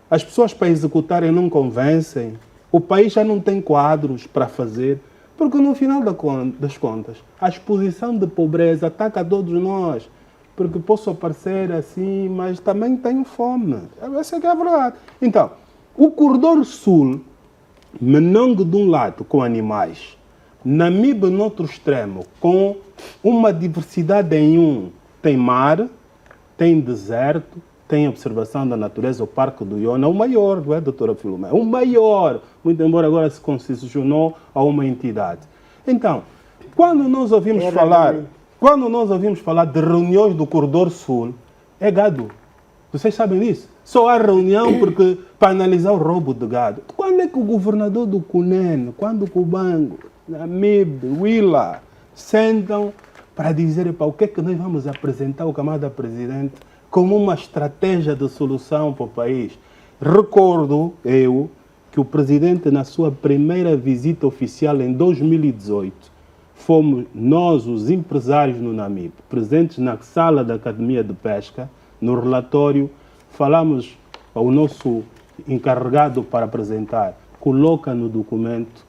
as pessoas para executarem não convencem, o país já não tem quadros para fazer, porque no final das contas, a exposição de pobreza ataca a todos nós, porque posso aparecer assim, mas também tenho fome. Essa é que é a verdade. Então, o corredor sul, Menongue de um lado com animais, Namibe no outro extremo, com uma diversidade em tem mar, tem deserto, tem observação da natureza, o Parque do Iona, o maior, não é, doutora Filomena? O maior, muito embora agora se concessionou a uma entidade. Então, quando nós ouvimos falar de reuniões do Corredor Sul, é gado. Vocês sabem disso? Só há reunião para analisar o roubo de gado. Quando é que o governador do Cunene, quando o Cubango, Namibe, Willa, sentam para dizer o que é que nós vamos apresentar ao camarada presidente como uma estratégia de solução para o país? Recordo que o presidente, na sua primeira visita oficial em 2018, fomos nós, os empresários no Namibe, presentes na sala da Academia de Pesca. No relatório, falamos ao nosso encarregado para apresentar, coloca no documento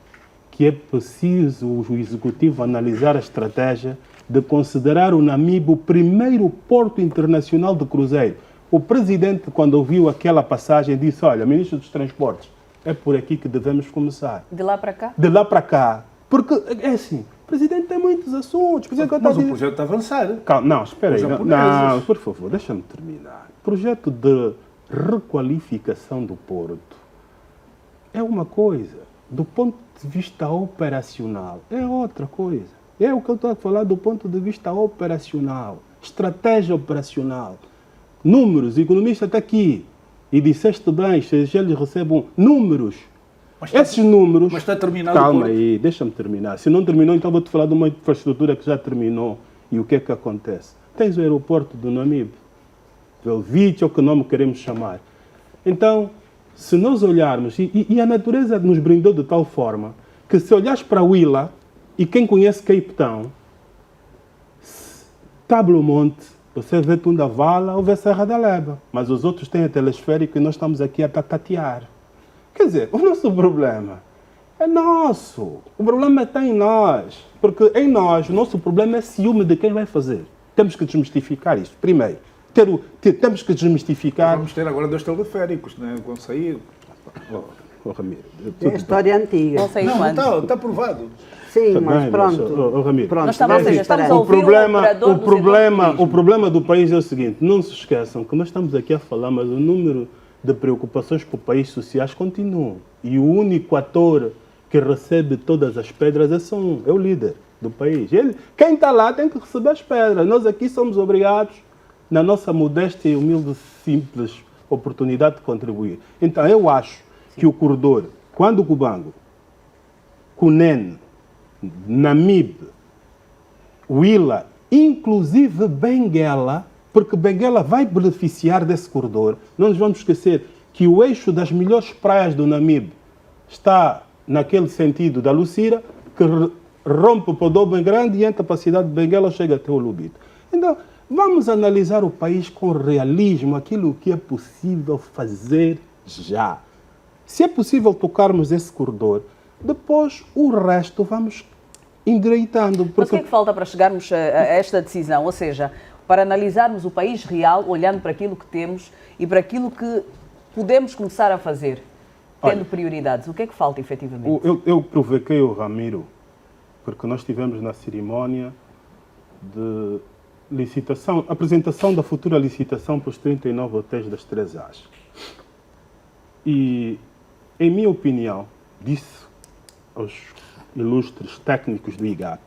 que é preciso o Executivo analisar a estratégia de considerar o Namibe o primeiro porto internacional de cruzeiro. O presidente, quando ouviu aquela passagem, disse, olha, ministro dos Transportes, é por aqui que devemos começar. De lá para cá? De lá para cá. Porque, é assim, o presidente tem muitos assuntos. Mas o projeto está avançado. Calma, não, espera aí. Não, por favor, deixa-me terminar. O projeto de requalificação do porto é uma coisa. Do ponto de vista operacional, é outra coisa. É o que eu estou a falar do ponto de vista operacional. Estratégia operacional. Números, o economista está aqui. E disseste bem, se eles recebem números. Esses números... Mas está terminado. Calma aí, deixa-me terminar. Se não terminou, então vou-te falar de uma infraestrutura que já terminou. E o que é que acontece? Tens o aeroporto do Namibe. Velvite, é o que nome queremos chamar. Então, se nós olharmos... E a natureza nos brindou de tal forma que se olhares para Willa, e quem conhece Cape Town, Tablo Monte, você vê Tundavala ou vê Serra da Leba. Mas os outros têm a telesférico e nós estamos aqui a tatear. Quer dizer, o nosso problema é nosso. O problema está em nós. Porque em nós, o nosso problema é ciúme de quem vai fazer. Temos que desmistificar isso. Primeiro, temos que desmistificar... Vamos ter agora 2 teleféricos, né? Vão sair... Ramiro, é a história antiga. Não sei quando. Está provado. Sim, tá mas bem, pronto. Ramiro. Pronto, nós estamos a ouvir o problema do país é o seguinte, não se esqueçam que nós estamos aqui a falar, mas o número de preocupações com o país sociais continuam. E o único ator que recebe todas as pedras é o líder do país. Quem está lá tem que receber as pedras. Nós aqui somos obrigados, na nossa modesta e humilde, simples oportunidade de contribuir. Então, eu acho que o corredor, quando o Cubango, Cunene, Namibe, Willa, inclusive Benguela, porque Benguela vai beneficiar desse corredor. Não nos vamos esquecer que o eixo das melhores praias do Namibe está naquele sentido da Lucira, que rompe o Podó bem grande e entra para a cidade de Benguela, chega até o Lubito. Então, vamos analisar o país com realismo, aquilo que é possível fazer já. Se é possível tocarmos esse corredor, depois o resto vamos endireitando. Mas o que é que falta para chegarmos a esta decisão? Ou seja, para analisarmos o país real, olhando para aquilo que temos e para aquilo que podemos começar a fazer, tendo prioridades. O que é que falta, efetivamente? Eu provoquei o Ramiro, porque nós estivemos na cerimónia de licitação, apresentação da futura licitação para os 39 hotéis das 3 As. E, em minha opinião, disse aos ilustres técnicos do IGAP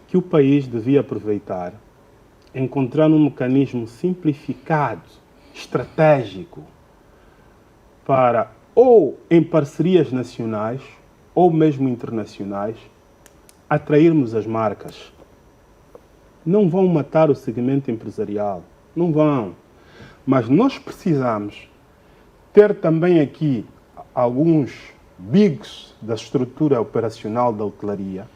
que o país devia aproveitar, encontrar um mecanismo simplificado, estratégico, para, ou em parcerias nacionais, ou mesmo internacionais, atrairmos as marcas. Não vão matar o segmento empresarial, não vão. Mas nós precisamos ter também aqui alguns bigs da estrutura operacional da hotelaria,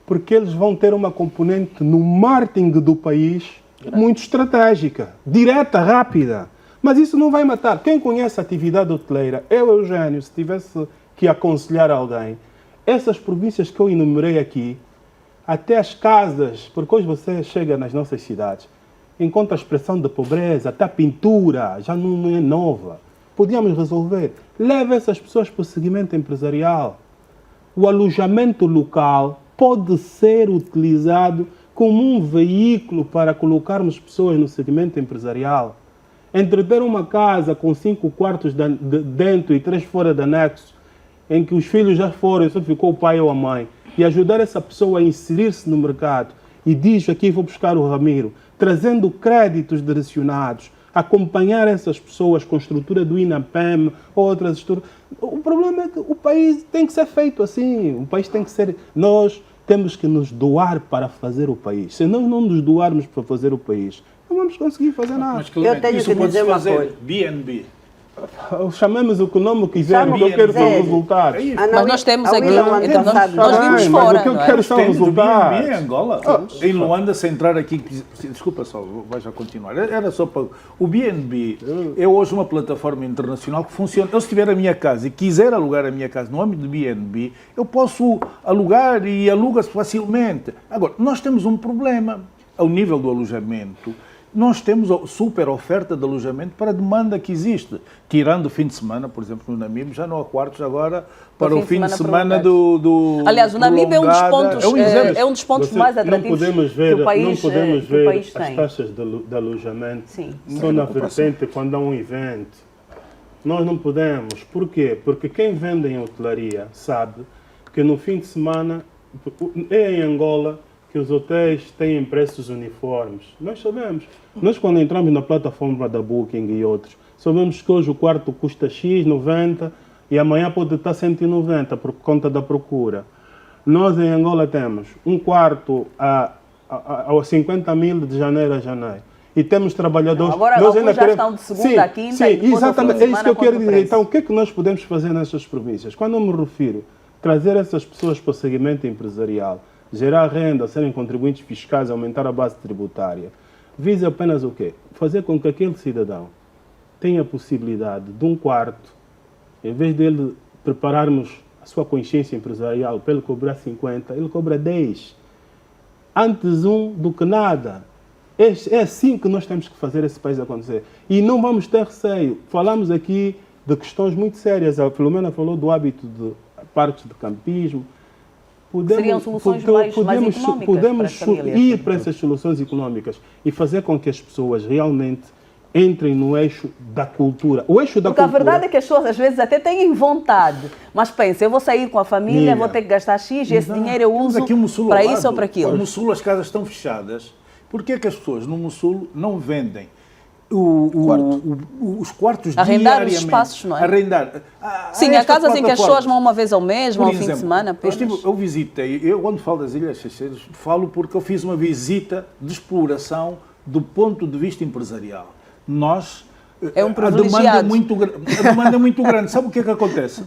porque eles vão ter uma componente no marketing do país muito estratégica, direta, rápida. Mas isso não vai matar. Quem conhece a atividade hoteleira, Eugênio, se tivesse que aconselhar alguém, essas províncias que eu enumerei aqui, até as casas, porque hoje você chega nas nossas cidades, encontra a expressão de pobreza, até a pintura, já não é nova. Podíamos resolver. Leva essas pessoas para o segmento empresarial. O alojamento local pode ser utilizado como um veículo para colocarmos pessoas no segmento empresarial. Entreter uma casa com 5 quartos dentro e 3 fora de anexo, em que os filhos já foram e só ficou o pai ou a mãe, e ajudar essa pessoa a inserir-se no mercado, e diz aqui vou buscar o Ramiro, trazendo créditos direcionados, acompanhar essas pessoas com estrutura do INAPEM ou outras estruturas. O problema é que o país tem que ser feito assim, o país tem que ser... Nós temos que nos doar para fazer o país. Se nós não nos doarmos para fazer o país, não vamos conseguir fazer nada. Mas, Clemente, eu tenho isso que dizer uma fazer coisa. BNB. Chamemos o que o nome quiser, o que eu quero são resultados. Mas nós temos aqui, então, nós vimos fora, o que eu não é? quero são Tem do BNB resultados. em Angola. Em Luanda, se entrar aqui... Desculpa só, vais já continuar. Era só para... O BNB é hoje uma plataforma internacional que funciona. Eu, se tiver a minha casa e quiser alugar a minha casa no âmbito do BNB, eu posso alugar e aluga-se facilmente. Agora, nós temos um problema ao nível do alojamento. Nós temos super oferta de alojamento para a demanda que existe. Tirando o fim de semana, por exemplo, no Namibe, já não há quartos agora para o fim de semana do Aliás, o Namibe é um dos pontos mais atrativos que o país, não podemos ver o país as tem. taxas de alojamento Sim. só na vertente quando há um evento. Nós não podemos. Por quê? Porque quem vende em hotelaria sabe que no fim de semana, é em Angola, que os hotéis têm preços uniformes. Nós sabemos. Nós, quando entramos na plataforma da Booking e outros, sabemos que hoje o quarto custa X, 90, e amanhã pode estar 190 por conta da procura. Nós, em Angola, temos um quarto a 50 mil de janeiro a janeiro. E temos trabalhadores... Agora, nós ainda já estão de segunda a quinta. Sim, exatamente. É isso que eu quero dizer. Preço. Então, o que é que nós podemos fazer nessas províncias? Quando eu me refiro a trazer essas pessoas para o segmento empresarial, gerar renda, serem contribuintes fiscais, aumentar a base tributária, visa apenas o quê? Fazer com que aquele cidadão tenha a possibilidade de um quarto, em vez dele prepararmos a sua consciência empresarial para ele cobrar 50, ele cobra 10. Antes do que nada. É assim que nós temos que fazer esse país acontecer. E não vamos ter receio. Falamos aqui de questões muito sérias. A Filomena falou do hábito de parte de campismo. Seriam soluções mais económicas podemos para as famílias, ir para essas soluções económicas e fazer com que as pessoas realmente entrem no eixo da cultura. O eixo da Porque cultura... a verdade é que as pessoas às vezes até têm vontade, mas pensa, eu vou sair com a família, vou ter que gastar X, esse dinheiro eu uso para isso ou para aquilo. No Mussul as casas estão fechadas. Porquê é que as pessoas no Mussul não vendem os quartos arrendar diariamente? Os espaços, não é? Arrendar. Sim, há casas em que as pessoas vão uma vez ao mês, vão ao fim de semana apenas. Eu visitei, quando falo das Ilhas Seychelles, falo porque eu fiz uma visita de exploração do ponto de vista empresarial. Nós, é um a demanda é muito grande. Sabe o que é que acontece?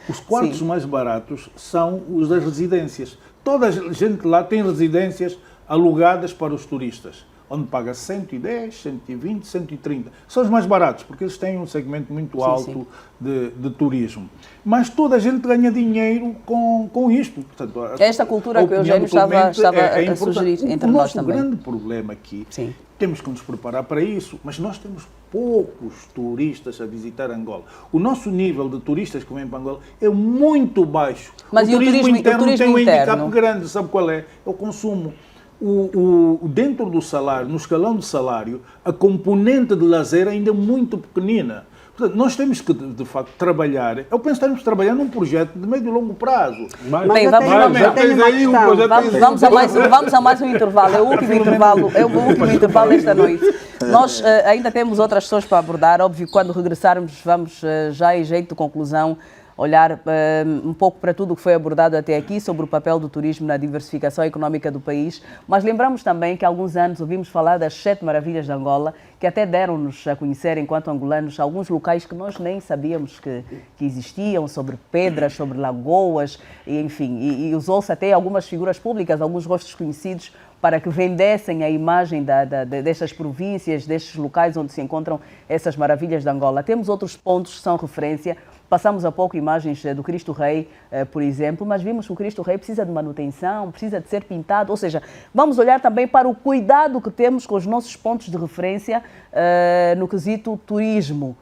Os quartos mais baratos são os das residências. Toda a gente lá tem residências alugadas para os turistas. onde paga 110, 120, 130. São os mais baratos, porque eles têm um segmento muito alto de turismo. Mas toda a gente ganha dinheiro com isto. Portanto, esta cultura que o Eugênio estava a sugerir entre nós também. O nosso grande problema aqui, temos que nos preparar para isso, mas nós temos poucos turistas a visitar Angola. O nosso nível de turistas que vêm para Angola é muito baixo. Mas o turismo interno tem um handicap grande, sabe qual é? É o consumo. Dentro do salário, no escalão de salário, a componente de lazer ainda é muito pequenina. Portanto, nós temos que, de facto, trabalhar. Eu penso que temos que trabalhar num projeto de médio e longo prazo. Vamos a mais um intervalo. É o último intervalo esta noite. Nós ainda temos outras questões para abordar. Óbvio, quando regressarmos, vamos já em jeito de conclusão olhar um pouco para tudo o que foi abordado até aqui sobre o papel do turismo na diversificação económica do país, mas lembramos também que há alguns anos ouvimos falar das 7 maravilhas de Angola, que até deram-nos a conhecer, enquanto angolanos, alguns locais que nós nem sabíamos que existiam, sobre pedras, sobre lagoas, e, enfim, e usou-se até algumas figuras públicas, alguns rostos conhecidos, para que vendessem a imagem destas províncias, destes locais onde se encontram essas maravilhas de Angola. Temos outros pontos que são referência. Passamos há pouco imagens do Cristo Rei, por exemplo, mas vimos que o Cristo Rei precisa de manutenção, precisa de ser pintado, ou seja, vamos olhar também para o cuidado que temos com os nossos pontos de referência no quesito turismo.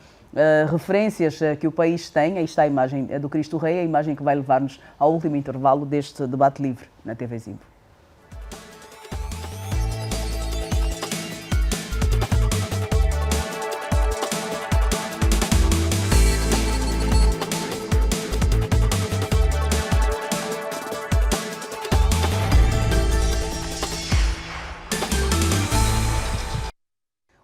Referências que o país tem, aí está a imagem do Cristo Rei, a imagem que vai levar-nos ao último intervalo deste debate livre na TV Zimbo.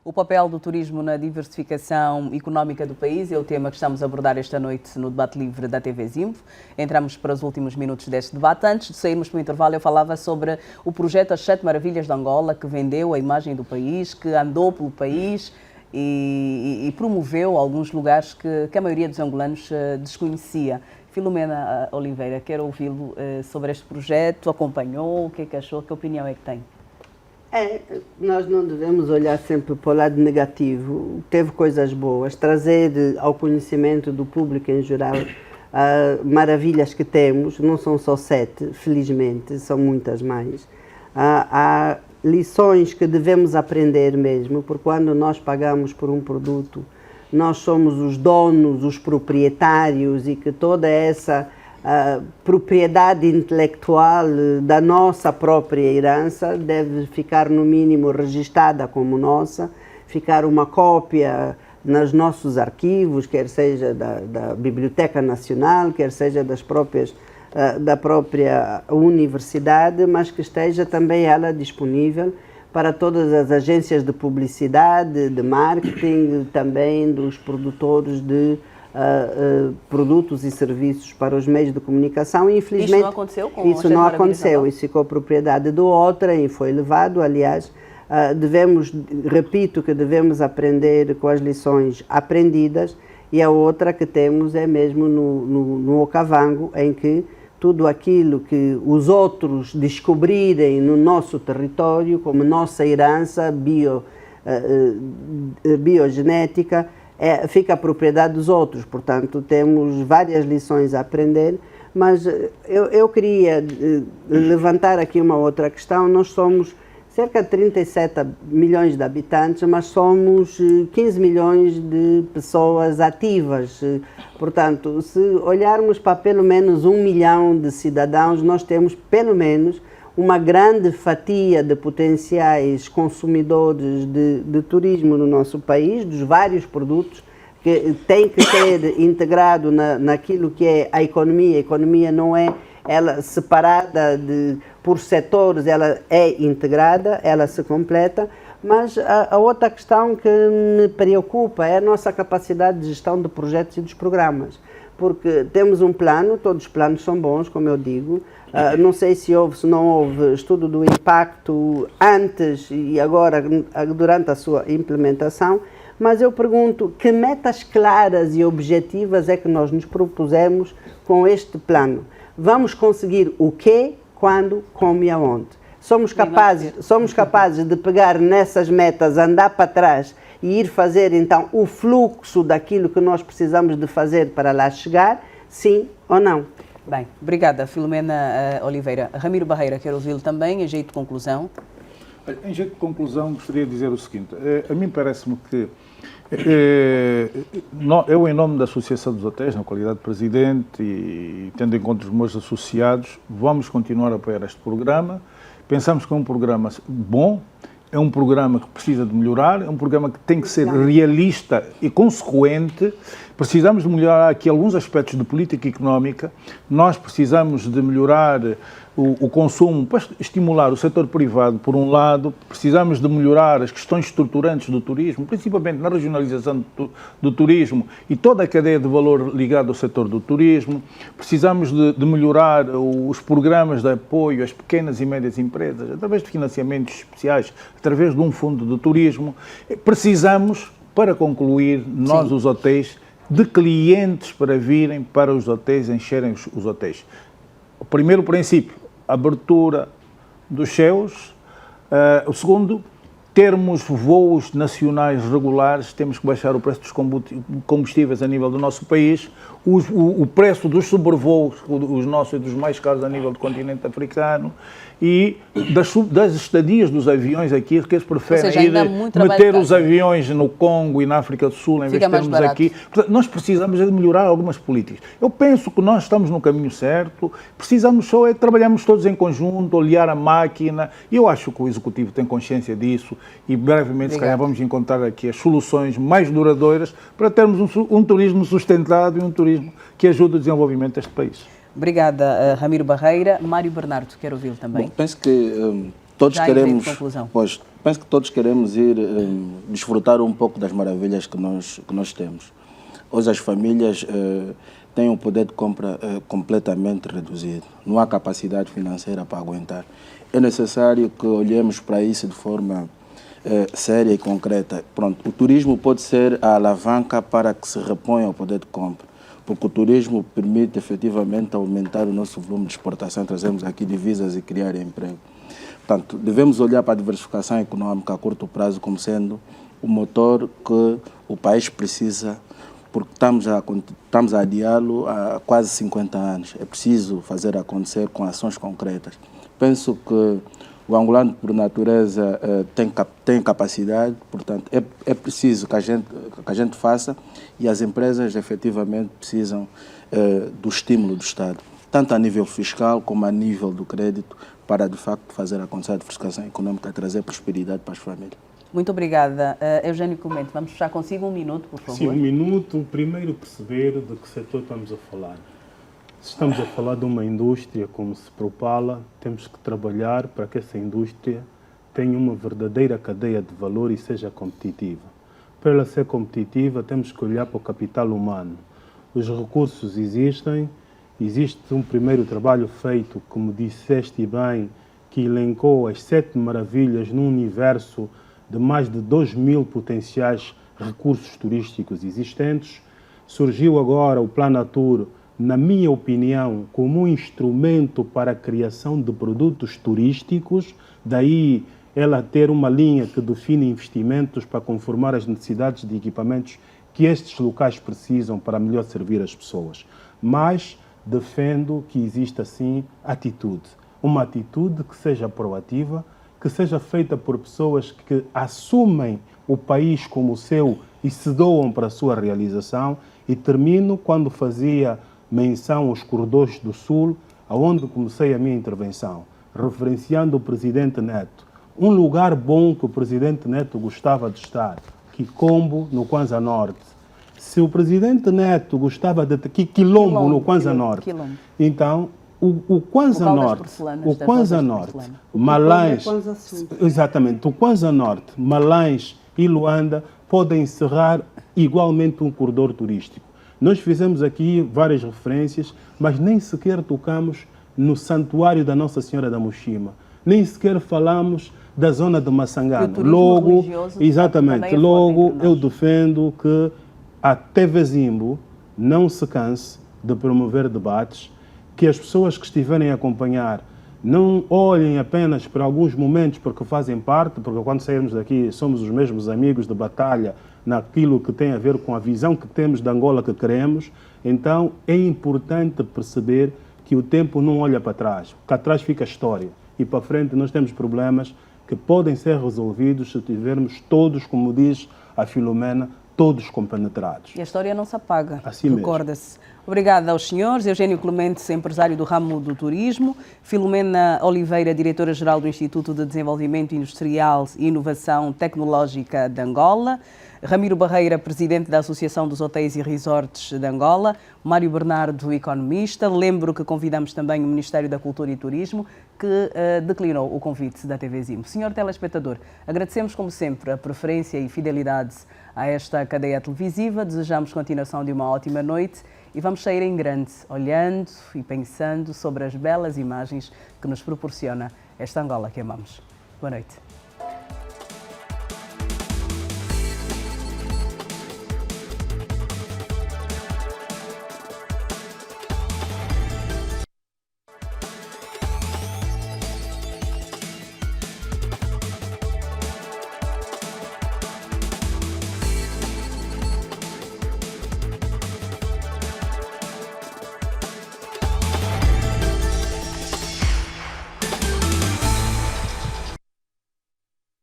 O papel do turismo na diversificação económica do país é o tema que estamos a abordar esta noite no debate livre da TV Zimbo. Entramos para os últimos minutos deste debate. Antes de sairmos para o intervalo, eu falava sobre o projeto As 7 Maravilhas de Angola, que vendeu a imagem do país, que andou pelo país e promoveu alguns lugares que a maioria dos angolanos desconhecia. Filomena Oliveira, quero ouvi-lo sobre este projeto, acompanhou, o que é que achou, que opinião é que tem? Nós não devemos olhar sempre para o lado negativo. Teve coisas boas, trazer ao conhecimento do público em geral maravilhas que temos, não são só 7, felizmente, são muitas mais. Há lições que devemos aprender mesmo, porque quando nós pagamos por um produto, nós somos os donos, os proprietários, e que toda essa propriedade intelectual da nossa própria herança deve ficar no mínimo registada como nossa, ficar uma cópia nos nossos arquivos, quer seja da Biblioteca Nacional, quer seja da própria universidade, mas que esteja também ela disponível para todas as agências de publicidade, de marketing, também dos produtores de produtos e serviços para os meios de comunicação. E, infelizmente, isso não aconteceu com isso não aconteceu, isso ficou propriedade do outrem e foi levado. Aliás, repito que devemos aprender com as lições aprendidas, e a outra que temos é mesmo no Okavango, em que tudo aquilo que os outros descobrirem no nosso território como nossa herança biogenética fica a propriedade dos outros. Portanto, temos várias lições a aprender, mas eu queria levantar aqui uma outra questão. Nós somos cerca de 37 milhões de habitantes, mas somos 15 milhões de pessoas ativas. Portanto, se olharmos para pelo menos 1 milhão de cidadãos, nós temos pelo menos uma grande fatia de potenciais consumidores de turismo no nosso país, dos vários produtos que tem que ser integrado naquilo que é a economia. A economia não é ela separada por setores, ela é integrada, ela se completa, mas a outra questão que me preocupa é a nossa capacidade de gestão de projetos e dos programas, porque temos um plano, todos os planos são bons, como eu digo. Não sei se houve, se não houve estudo do impacto antes e agora durante a sua implementação, mas eu pergunto, que metas claras e objetivas é que nós nos propusemos com este plano? Vamos conseguir o quê, quando, como e aonde? somos capazes de pegar nessas metas, andar para trás e ir fazer então o fluxo daquilo que nós precisamos de fazer para lá chegar, sim ou não? Bem, obrigada, Filomena Oliveira. Ramiro Barreira, quero ouvi-lo também, em jeito de conclusão. Em jeito de conclusão, gostaria de dizer o seguinte. A mim parece-me que eu, em nome da Associação dos Hotéis, na qualidade de presidente e tendo em conta os meus associados, vamos continuar a apoiar este programa. Pensamos que é um programa bom, é um programa que precisa de melhorar, é um programa que tem que ser realista e consequente. Precisamos de melhorar aqui alguns aspectos de política económica. Nós precisamos de melhorar o consumo para estimular o setor privado, por um lado. Precisamos de melhorar as questões estruturantes do turismo, principalmente na regionalização do turismo e toda a cadeia de valor ligada ao setor do turismo. Precisamos de melhorar os programas de apoio às pequenas e médias empresas, através de financiamentos especiais, através de um fundo de turismo. Precisamos, para concluir, nós, os hotéis, de clientes para virem para os hotéis, encherem os hotéis. O primeiro princípio, abertura dos céus. O segundo, termos voos nacionais regulares, temos que baixar o preço dos combustíveis a nível do nosso país, o preço dos sobrevoos, os nossos e dos mais caros a nível do continente africano, e das estadias dos aviões aqui, que eles preferem meter os aviões no Congo e na África do Sul, em vez de termos aqui. Portanto, nós precisamos de melhorar algumas políticas. Eu penso que nós estamos no caminho certo, precisamos só trabalharmos todos em conjunto, olhar a máquina, e eu acho que o Executivo tem consciência disso, e brevemente, se calhar, vamos encontrar aqui as soluções mais duradouras para termos um turismo sustentado e um turismo que ajude o desenvolvimento deste país. Obrigada, Ramiro Barreira. Mário Bernardo, quero ouvi-lo também. Bom, penso que todos queremos ir desfrutar um pouco das maravilhas que nós temos. Hoje as famílias têm um poder de compra completamente reduzido. Não há capacidade financeira para aguentar. É necessário que olhemos para isso de forma séria e concreta. Pronto, o turismo pode ser a alavanca para que se reponha o poder de compra, porque o turismo permite efetivamente aumentar o nosso volume de exportação, trazemos aqui divisas e criar emprego. Portanto, devemos olhar para a diversificação econômica a curto prazo como sendo o motor que o país precisa, porque estamos a adiá-lo há quase 50 anos. É preciso fazer acontecer com ações concretas. Penso que o angolano, por natureza, tem capacidade, portanto, é preciso que a gente faça, e as empresas, efetivamente, precisam do estímulo do Estado, tanto a nível fiscal como a nível do crédito, para, de facto, fazer acontecer a diversificação econômica, trazer prosperidade para as famílias. Muito obrigada. Eugênio Clemente, vamos fechar consigo 1 minuto, por favor. Sim, 1 minuto. Primeiro, perceber de que setor estamos a falar. Se estamos a falar de uma indústria como se propala, temos que trabalhar para que essa indústria tenha uma verdadeira cadeia de valor e seja competitiva. Para ela ser competitiva, temos que olhar para o capital humano. Os recursos existem, existe um primeiro trabalho feito, como disseste bem, que elencou as 7 maravilhas num universo de mais de 2.000 potenciais recursos turísticos existentes. Surgiu agora o Planatur, na minha opinião, como um instrumento para a criação de produtos turísticos, daí ela ter uma linha que define investimentos para conformar as necessidades de equipamentos que estes locais precisam para melhor servir as pessoas. Mas defendo que exista, sim, atitude. Uma atitude que seja proativa, que seja feita por pessoas que assumem o país como seu e se doam para a sua realização. E termino quando fazia menção aos corredores do Sul, aonde comecei a minha intervenção, referenciando o Presidente Neto. Um lugar bom que o Presidente Neto gostava de estar, Quilombo, no Kwanza Norte. Se o Presidente Neto gostava de Quilombo, no Kwanza Norte, então o Kwanza Norte, Malães, exatamente, o Kwanza Norte, Malães e Luanda podem encerrar igualmente um corredor turístico. Nós fizemos aqui várias referências, mas nem sequer tocamos no santuário da Nossa Senhora da Mochima. Nem sequer falamos da zona de Massangana. Logo, exatamente, logo eu defendo que a TV Zimbo não se canse de promover debates, que as pessoas que estiverem a acompanhar Não olhem apenas para alguns momentos porque fazem parte, porque quando sairmos daqui somos os mesmos amigos de batalha naquilo que tem a ver com a visão que temos da Angola que queremos. Então é importante perceber que o tempo não olha para trás, porque atrás fica a história e para frente nós temos problemas que podem ser resolvidos se tivermos todos, como diz a Filomena, todos compenetrados. E a história não se apaga, Assim mesmo. recorda-se. Obrigada aos senhores. Eugênio Clemente, empresário do ramo do turismo. Filomena Oliveira, diretora-geral do Instituto de Desenvolvimento Industrial e Inovação Tecnológica de Angola. Ramiro Barreira, presidente da Associação dos Hotéis e Resorts de Angola. Mário Bernardo, economista. Lembro que convidamos também o Ministério da Cultura e Turismo, que declinou o convite da TV Zim. Senhor telespectador, agradecemos como sempre a preferência e fidelidade a esta cadeia televisiva. Desejamos continuação de uma ótima noite e vamos sair em grande, olhando e pensando sobre as belas imagens que nos proporciona esta Angola que amamos. Boa noite.